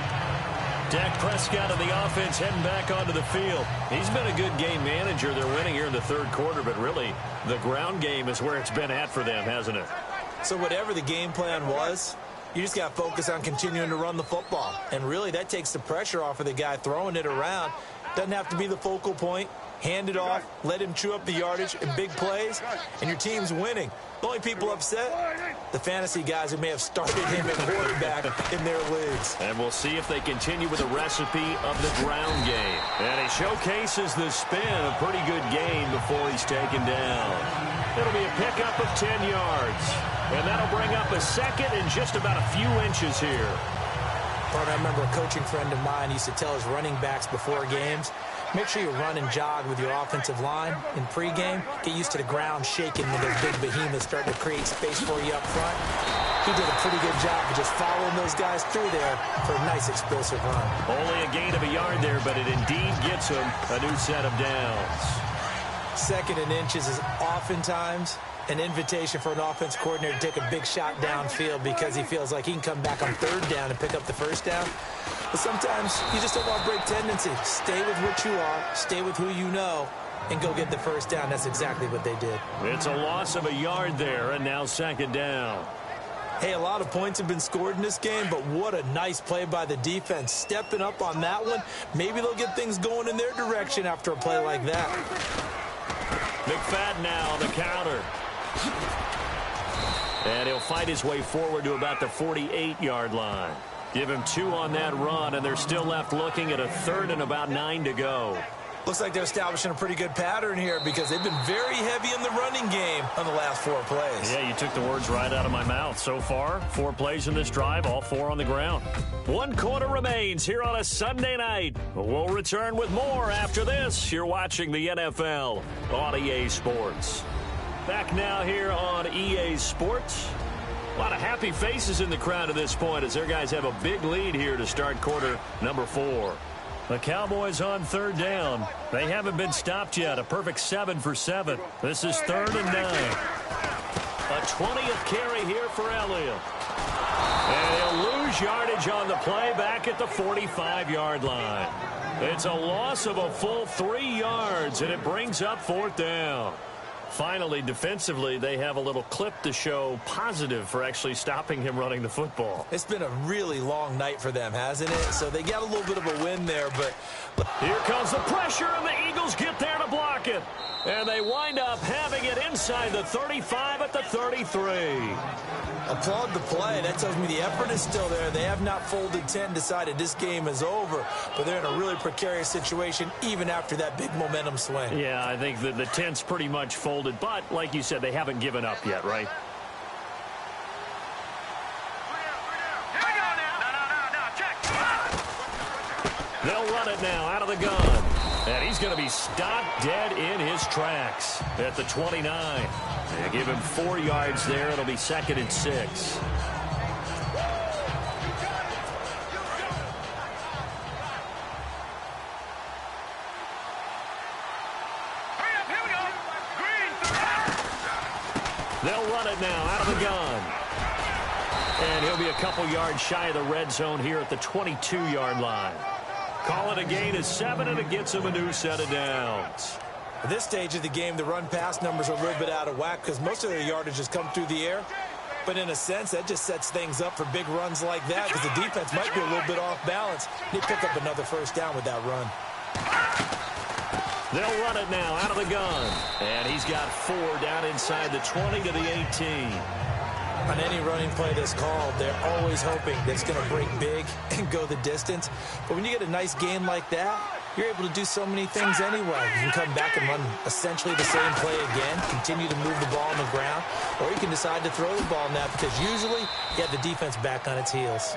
B: Dak Prescott and the offense heading back onto the field. He's been a good game manager. They're winning here in the 3rd quarter, but really the ground game is where it's been at for them, hasn't it?
C: So whatever the game plan was, you just got to focus on continuing to run the football. And really that takes the pressure off of the guy throwing it around. Doesn't have to be the focal point. Hand it off, let him chew up the yardage in big plays, and your team's winning. The only people upset, the fantasy guys who may have started him at quarterback in their leagues.
B: And we'll see if they continue with the recipe of the ground game. And he showcases the spin, a pretty good game before he's taken down. It'll be a pickup of 10 yards. And that'll bring up a second and just about a few inches here.
C: I remember a coaching friend of mine used to tell his running backs before games, make sure you run and jog with your offensive line in pregame. Get used to the ground shaking when those big behemoths start to create space for you up front. He did a pretty good job of just following those guys through there for a nice explosive run.
B: Only a gain of a yard there, but it indeed gets him a new set of downs.
C: Second and inches is oftentimes an invitation for an offense coordinator to take a big shot downfield because he feels like he can come back on third down and pick up the first down. But sometimes you just don't want to break tendency. Stay with what you are, stay with who you know, and go get the first down. That's exactly what they did.
B: It's a loss of a yard there, and now second down.
C: Hey, a lot of points have been scored in this game, but what a nice play by the defense. Stepping up on that one, maybe they'll get things going in their direction after a play like that.
B: McFadden now on the counter. And he'll fight his way forward to about the 48-yard line. Give him 2 on that run, and they're still left looking at a third and about 9 to go.
C: Looks like they're establishing a pretty good pattern here because they've been very heavy in the running game on the last 4 plays.
B: Yeah, you took the words right out of my mouth. So far, 4 plays in this drive, all 4 on the ground. 1 quarter remains here on a Sunday night. We'll return with more after this. You're watching the NFL on EA Sports. Back now here on EA Sports. A lot of happy faces in the crowd at this point as their guys have a big lead here to start quarter number 4. The Cowboys on third down. They haven't been stopped yet. A perfect 7 for 7. This is 3rd and 9. A 20th carry here for Elliott. And he'll lose yardage on the play back at the 45-yard line. It's a loss of a full 3 yards, and it brings up 4th down. Finally, defensively, they have a little clip to show positive for actually stopping him running the football.
C: It's been a really long night for them, hasn't it? So they got a little bit of a win there, but
B: here comes the pressure, and the Eagles get there to block it. And they wind up having it inside the 35 at the 33.
C: Applaud the play. That tells me the effort is still there. They have not folded 10, decided this game is over, but they're in a really precarious situation even after that big momentum swing.
B: Yeah, I think that the 10's pretty much folded, but like you said, they haven't given up yet, right? They'll run it now out of the gun. And he's going to be stopped dead in his tracks at the 29. They give him 4 yards there. It'll be 2nd and 6. They'll run it now out of the gun. And he'll be a couple yards shy of the red zone here at the 22-yard line. Call it a gain of 7, and it gets him a new set of downs.
C: At this stage of the game, the run-pass numbers are a little bit out of whack because most of their yardage has come through the air. But in a sense, that just sets things up for big runs like that because the defense might be a little bit off balance. They pick up another first down with that run.
B: They'll run it now out of the gun. And he's got 4 down inside the 20 to the 18.
C: On any running play that's called, they're always hoping that it's going to break big and go the distance. But when you get a nice game like that, you're able to do so many things anyway. You can come back and run essentially the same play again, continue to move the ball on the ground, or you can decide to throw the ball now because usually you have the defense back on its heels.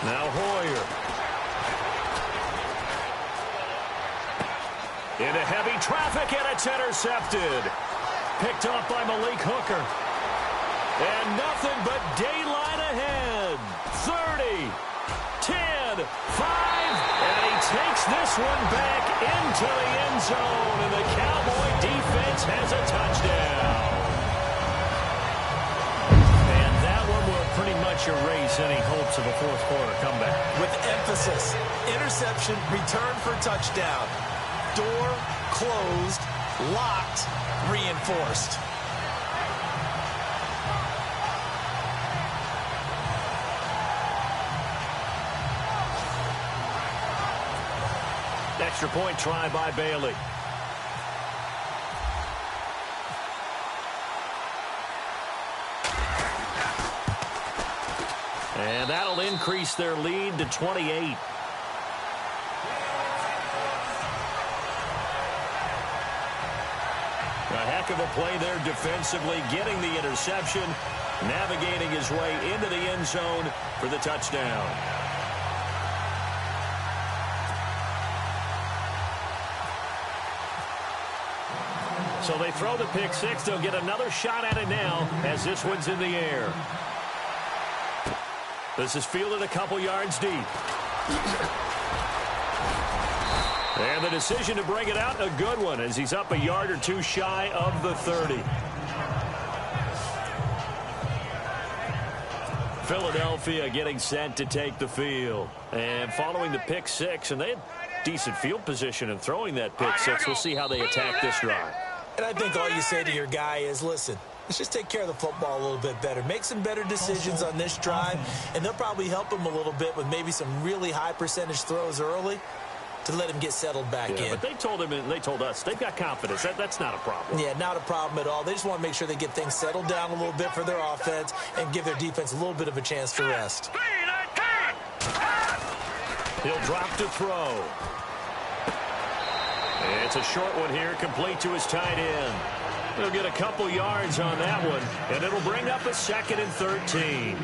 B: Now Hoyer. Into heavy traffic, and it's intercepted. Picked off by Malik Hooker. And nothing but daylight ahead. 30, 10, 5, and he takes this one back into the end zone, and the Cowboy defense has a touchdown. Pretty much erase any hopes of a fourth quarter comeback.
C: With emphasis, interception, return for touchdown. Door closed, locked, reinforced.
B: Extra point try by Bailey. And that'll increase their lead to 28. A heck of a play there defensively, getting the interception, navigating his way into the end zone for the touchdown. So they throw the pick six. They'll get another shot at it now as this one's in the air. This is fielded a couple yards deep. And the decision to bring it out, a good one, as he's up a yard or two shy of the 30. Philadelphia getting set to take the field. And following the pick six, and they had decent field position in throwing that pick six. We'll see how they attack this drive.
C: And I think all you say to your guy is, listen, let's just take care of the football a little bit better. Make some better decisions on this drive, and they'll probably help him a little bit with maybe some really high percentage throws early to let him get settled back in.
B: But they told him and they told us they've got confidence. That's not a problem.
C: Yeah, not a problem at all. They just want to make sure they get things settled down a little bit for their offense and give their defense a little bit of a chance to rest.
B: He'll drop to throw. It's a short one here, complete to his tight end. He'll get a couple yards on that one, and it'll bring up a 2nd and 13.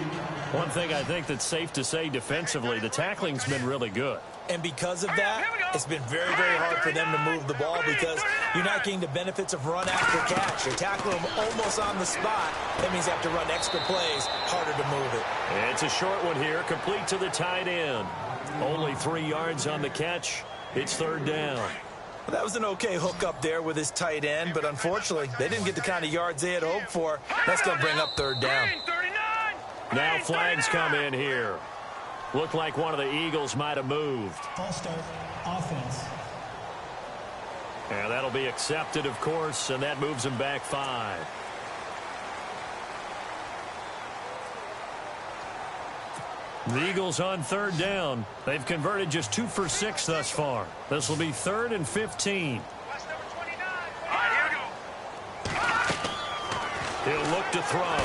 B: One thing I think that's safe to say defensively, the tackling's been really good.
C: And because of that, it's been very, very hard for them to move the ball because you're not getting the benefits of run after catch. You're tackling them almost on the spot. That means you have to run extra plays, harder to move it.
B: It's a short one here, complete to the tight end. Only 3 yards on the catch. It's 3rd down.
C: Well, that was an okay hook up there with his tight end, but unfortunately, they didn't get the kind of yards they had hoped for. That's going to bring up 3rd down.
B: Now flags come in here. Looked like one of the Eagles might have moved.
E: False start, offense.
B: And that'll be accepted, of course, and that moves him back 5. The Eagles on 3rd down. They've converted just 2 for 6 thus far. This will be 3rd and 15. He'll look to throw.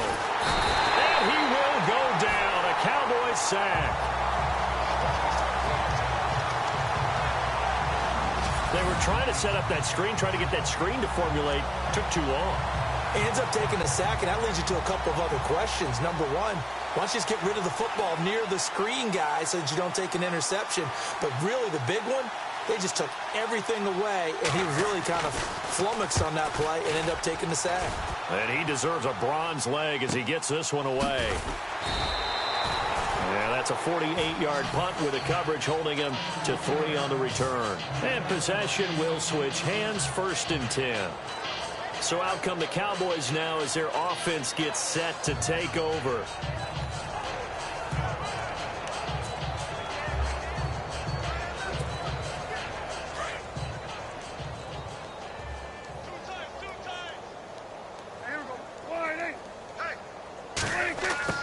B: And he will go down. A Cowboys sack. They were trying to set up that screen, trying to get that screen to formulate. Took too long.
C: He ends up taking a sack, and that leads you to a couple of other questions. Number one, why don't you just get rid of the football near the screen guy so that you don't take an interception? But really, the big one, they just took everything away, and he was really kind of flummoxed on that play and ended up taking the sack.
B: And he deserves a bronze leg as he gets this one away. Yeah, that's a 48-yard punt with the coverage holding him to 3 on the return. And possession will switch hands, 1st and 10. So out come the Cowboys now as their offense gets set to take over.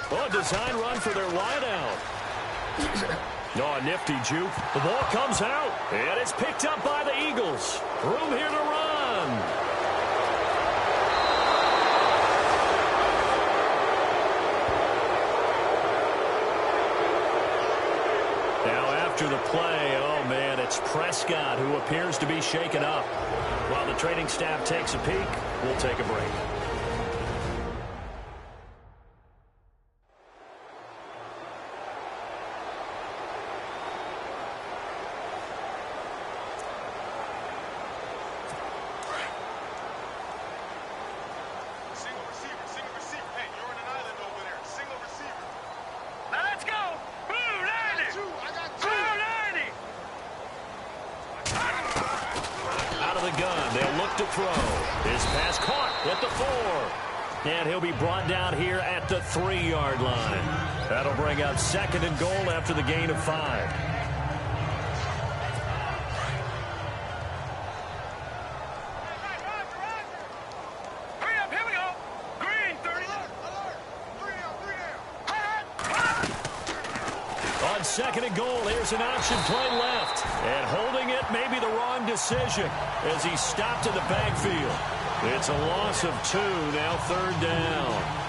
B: Oh, a design run for their wideout. Oh, a nifty juke. The ball comes out, and it's picked up by the Eagles. Room here to run. Now after the play, oh man, it's Prescott who appears to be shaken up. While the training staff takes a peek, we'll take a break. And he'll be brought down here at the 3-yard line. That'll bring up 2nd and goal after the gain of 5.
F: Hurry up, here we go. Green, 30.
B: On 2nd and goal, here's an option play left. And holding it may be the wrong decision as he stopped in the backfield. It's a loss of 2, now 3rd down.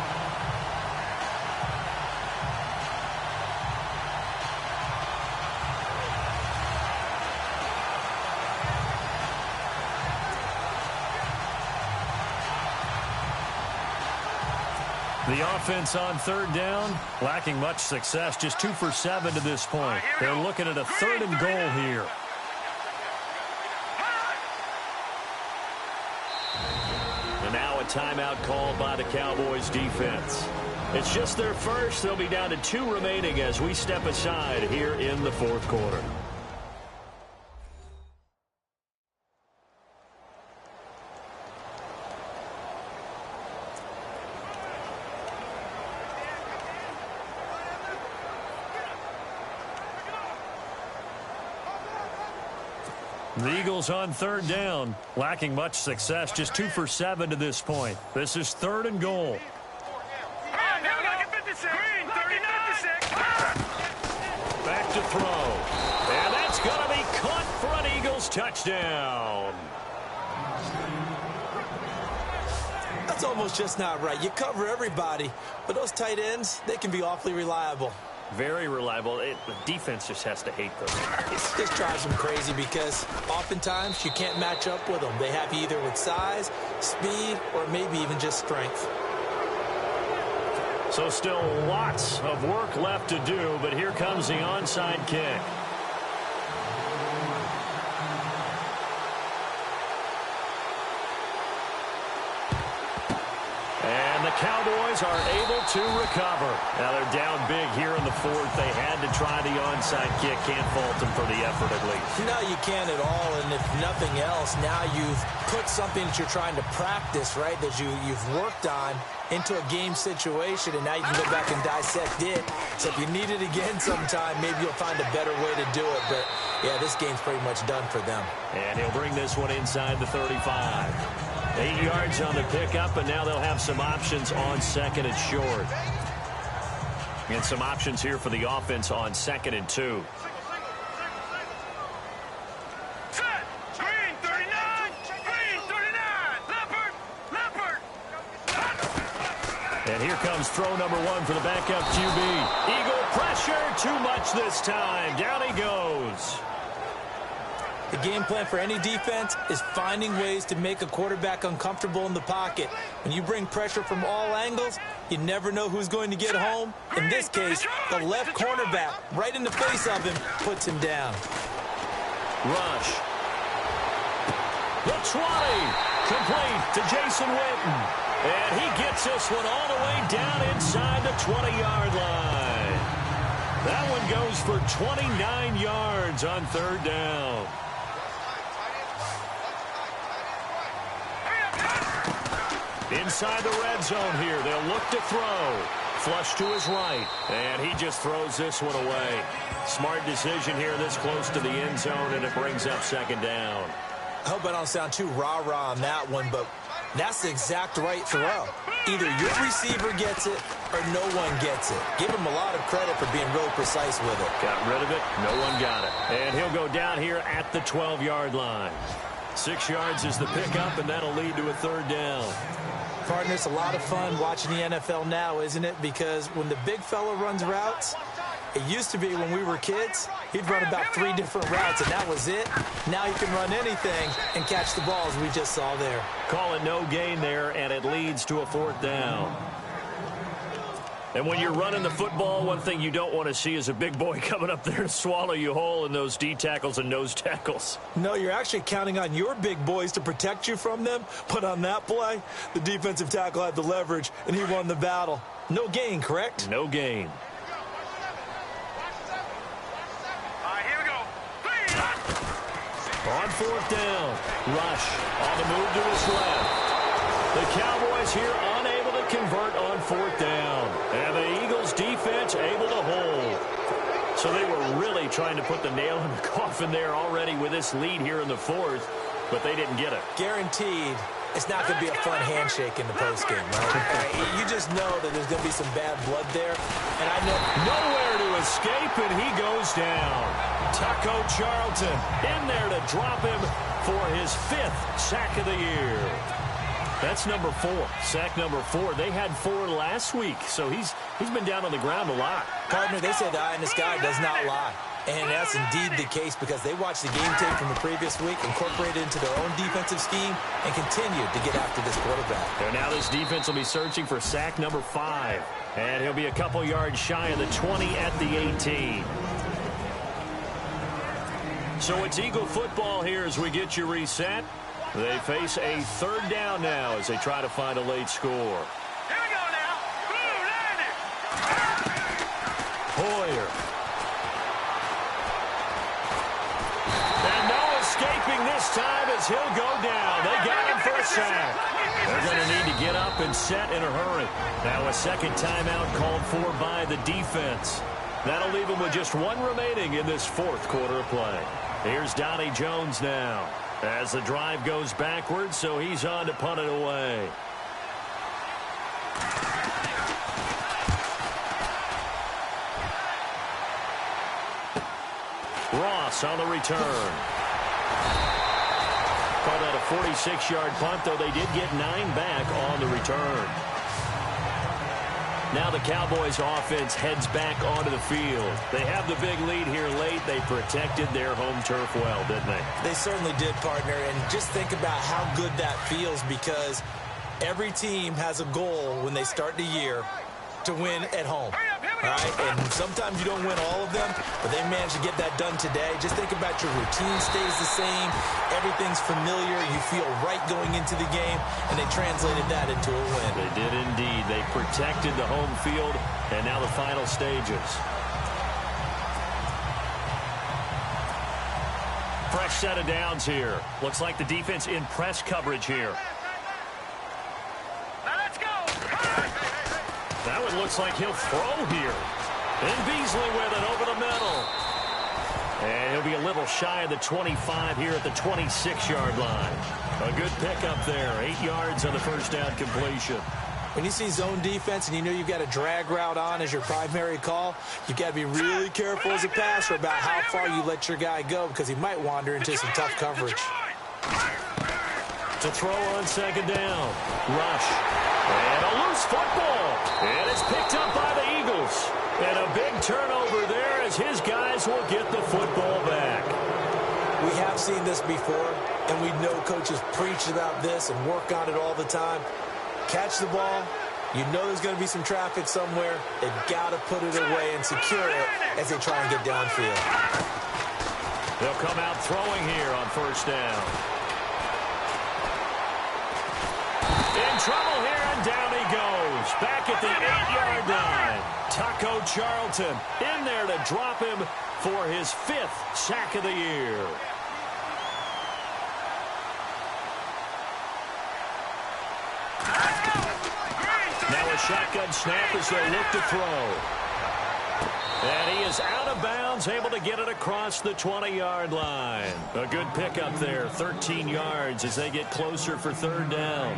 B: The offense on 3rd down, lacking much success, just 2 for 7 to this point. They're looking at a 3rd and goal here. And now a timeout called by the Cowboys defense. It's just their first. They'll be down to 2 remaining as we step aside here in the fourth quarter. The Eagles on third down, lacking much success, just 2 for 7 to this point. This is 3rd and goal. Back to throw. And that's going to be caught for an Eagles touchdown.
C: That's almost just not right. You cover everybody, but those tight ends, they can be awfully reliable.
B: Very reliable. The defense just has to hate those.
C: It just drives them crazy because oftentimes you can't match up with them. They have you either with size, speed, or maybe even just strength.
B: So still lots of work left to do, but here comes the onside kick. And the Cowboys are able to recover. Now they're down big here in the fourth. They had to try the onside kick. Can't fault them for the effort at least.
C: No, you can't at all. And if nothing else, now you've put something that you're trying to practice, right, that you've worked on into a game situation, and now you can go back and dissect it. So if you need it again sometime, maybe you'll find a better way to do it. But, yeah, this game's pretty much done for them. And
B: he'll bring this one inside the 35. 8 yards on the pickup, and now they'll have some options on 2nd and short. And some options here for the offense on 2nd and 2. And here comes throw number 1 for the backup QB. Eagle pressure, too much this time. Down he goes.
C: The game plan for any defense is finding ways to make a quarterback uncomfortable in the pocket. When you bring pressure from all angles, you never know who's going to get home. In this case, the left cornerback, right in the face of him, puts him down.
B: Rush. The 20. Complete to Jason Witten. And he gets this one all the way down inside the 20-yard line. That one goes for 29 yards on 3rd down. Inside the red zone here. They'll look to throw. Flush to his right. And he just throws this one away. Smart decision here this close to the end zone, and it brings up 2nd down.
C: I hope I don't sound too rah-rah on that one, but that's the exact right throw. Either your receiver gets it or no one gets it. Give him a lot of credit for being really precise with it.
B: Got rid of it. No one got it. And he'll go down here at the 12-yard line. 6 yards is the pickup, and that'll lead to a 3rd down.
C: Partner, it's a lot of fun watching the NFL now, isn't it? Because when the big fella runs routes, it used to be when we were kids, he'd run about 3 different routes, and that was it. Now he can run anything and catch the balls we just saw there.
B: Call it no gain there, and it leads to a 4th down. And when you're running the football, one thing you don't want to see is a big boy coming up there and swallow you whole in those D tackles and nose tackles.
C: No, you're actually counting on your big boys to protect you from them. But on that play, the defensive tackle had the leverage, and he won the battle. No gain, correct?
B: No gain. On 4th down, Rush on the move to his left. The Cowboys here unable to convert on 4th down. And the Eagles defense able to hold. So they were really trying to put the nail in the coffin there already with this lead here in the 4th, but they didn't get it.
C: Guaranteed. It's not going to be a fun handshake in the postgame, right? You just know that there's going to be some bad blood there. And I know
B: nowhere to escape, and he goes down. Taco Charlton in there to drop him for his 5th sack of the year. That's number 4. Sack number 4. They had 4 last week, so he's been down on the ground a lot.
C: Partner, they say the eye in the sky does not lie. And that's indeed the case because they watched the game tape from the previous week, incorporated it into their own defensive scheme, and continued to get after this quarterback.
B: And now this defense will be searching for sack number 5. And he'll be a couple yards shy of the 20 at the 18. So it's Eagle football here as we get you reset. They face a third down now as they try to find a late score.
F: Here we go now. Blue, land it.
B: Hoyer. And no escaping this time as he'll go down. They got him for a sack. They're going to need to get up and set in a hurry. Now a second timeout called for by the defense. That'll leave them with just one remaining in this fourth quarter of play. Here's Donnie Jones now as the drive goes backwards, so he's on to punt it away. Ross on the return. Called out a 46-yard punt, though they did get 9 back on the return. Now the Cowboys offense heads back onto the field. They have the big lead here late. They protected their home turf well, didn't they?
C: They certainly did, partner. And just think about how good that feels, because every team has a goal when they start the year to win at home. All right? And sometimes you don't win all of them, but they managed to get that done today. Just think about your routine stays the same. Everything's familiar. You feel right going into the game, and they translated that into a win.
B: They did indeed. They protected the home field, and now the final stages. Fresh set of downs here. Looks like the defense in press coverage here. That one looks like he'll throw here. And Beasley with it over the middle. And he'll be a little shy of the 25 here at the 26-yard line. A good pickup there. 8 yards on the first down completion.
C: When you see zone defense and you know you've got a drag route on as your primary call, you've got to be really careful as a passer about how far you let your guy go, because he might wander into some tough coverage.
B: To throw on second down. Rush. And a loose football. And it's picked up by the Eagles. And a big turnover there as his guys will get the football back.
C: We have seen this before, and we know coaches preach about this and work on it all the time. Catch the ball. You know there's going to be some traffic somewhere. They've got to put it away and secure it as they try and get downfield.
B: They'll come out throwing here on first down. In trouble here, and down he goes. Back at the 8-yard line. Taco Charlton in there to drop him for his 5th sack of the year. Now a shotgun snap as they look to throw. And he is out of bounds, able to get it across the 20-yard line. A good pickup there, 13 yards as they get closer for third down.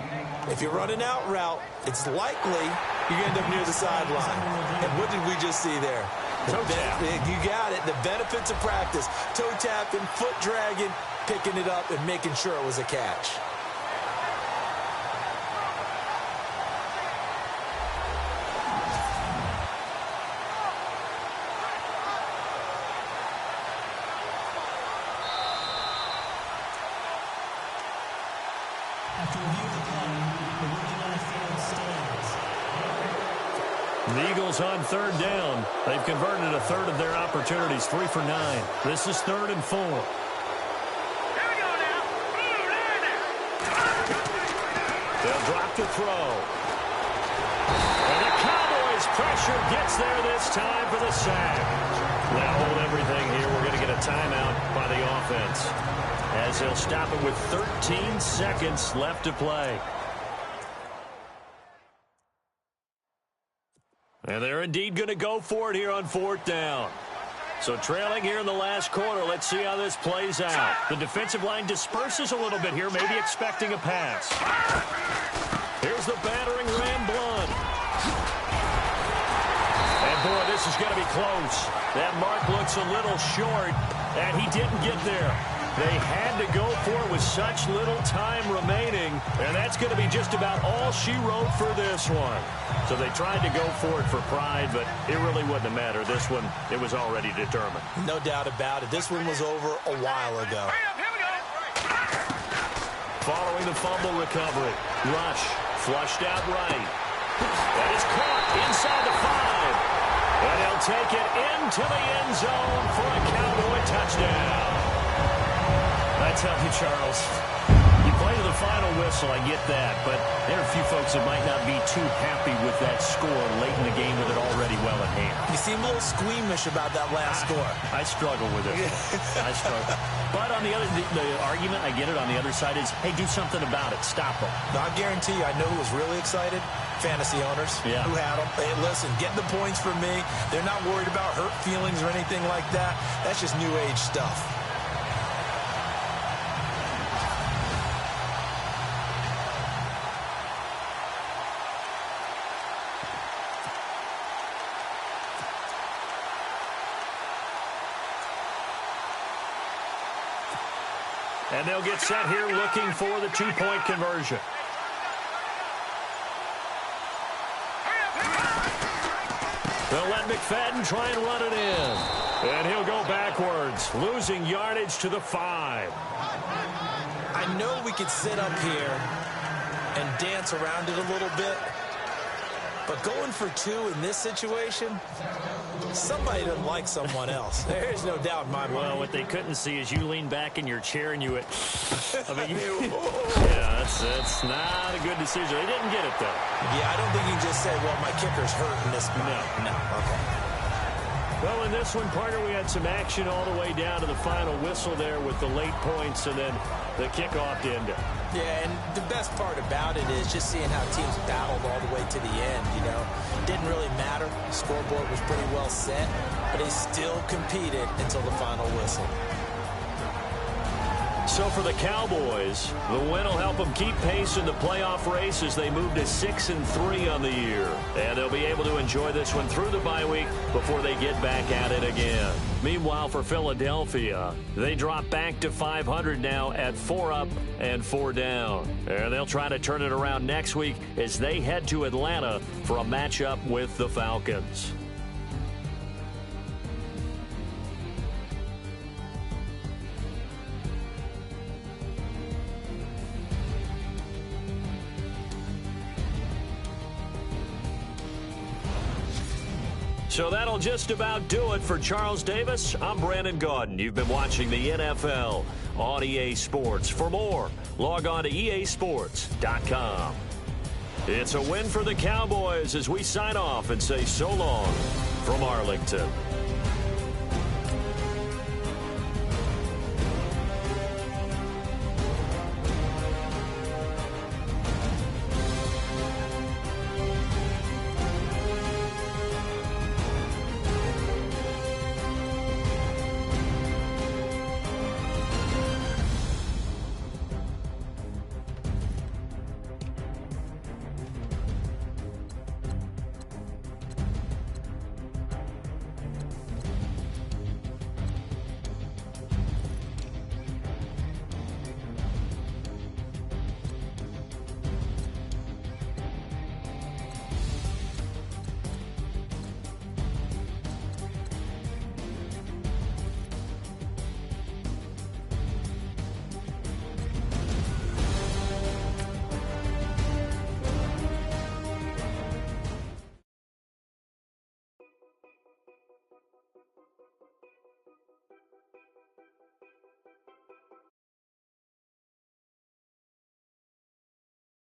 C: If you're running out route, it's likely you end up near the sideline. And what did we just see there?
B: Toe tap.
C: You got it. The benefits of practice. Toe tapping, foot dragging, picking it up, and making sure it was a catch.
B: The Eagles on third down. They've converted a third of their opportunities, 3 for 9. This is 3rd and 4.
F: Here we go now. Blue, land it.
B: They'll drop to throw. And the Cowboys pressure gets there this time for the sack. Now hold everything here. We're going to get a timeout by the offense as they'll stop it with 13 seconds left to play. And they're indeed going to go for it here on 4th down. So trailing here in the last quarter, let's see how this plays out. The defensive line disperses a little bit here, maybe expecting a pass. Here's the battering ram Blunt. And boy, this is going to be close. That mark looks a little short, and he didn't get there. They had to go for it with such little time remaining, and that's going to be just about all she wrote for this one. So they tried to go for it for pride, but it really wouldn't have mattered. This one, it was already determined.
C: No doubt about it. This one was over a while ago.
F: Here we go.
B: Following the fumble recovery, Rush flushed out right. That is caught inside the 5. And he'll take it into the end zone for a Cowboy touchdown. I tell you, Charles, you play final whistle, I get that, but there are a few folks that might not be too happy with that score late in the game with it already well at hand.
C: You seem a little squeamish about that last score.
B: I struggle with it. I struggle. But on the argument, I get it, on the other side is, hey, do something about it. Stop them.
C: I guarantee you, I know who was really excited. Fantasy owners who had them. Hey, listen, get the points from me. They're not worried about hurt feelings or anything like that. That's just new age stuff.
B: And they'll get set here looking for the two-point conversion. They'll let McFadden try and run it in. And he'll go backwards, losing yardage to the 5.
C: I know we could sit up here and dance around it a little bit, but going for 2 in this situation, somebody doesn't like someone else. There's no doubt in my mind.
B: Well, what they couldn't see is you lean back in your chair and you went, yeah, that's not a good decision. They didn't get it, though.
C: Yeah, I don't think you can just say, well, my kicker's hurt in this spot. No. Okay.
B: Well, in this one, partner, we had some action all the way down to the final whistle there with the late points and then the kickoff to end it.
C: Yeah, and the best part about it is just seeing how teams battled all the way to the end, you know. Didn't really matter. The scoreboard was pretty well set, but they still competed until the final whistle.
B: So for the Cowboys, the win will help them keep pace in the playoff race as they move to 6-3 on the year. And they'll be able to enjoy this one through the bye week before they get back at it again. Meanwhile, for Philadelphia, they drop back to 500 now at 4 up and 4 down. And they'll try to turn it around next week as they head to Atlanta for a matchup with the Falcons. So that'll just about do it for Charles Davis. I'm Brandon Gaudin. You've been watching the NFL on EA Sports. For more, log on to easports.com. It's a win for the Cowboys as we sign off and say so long from Arlington.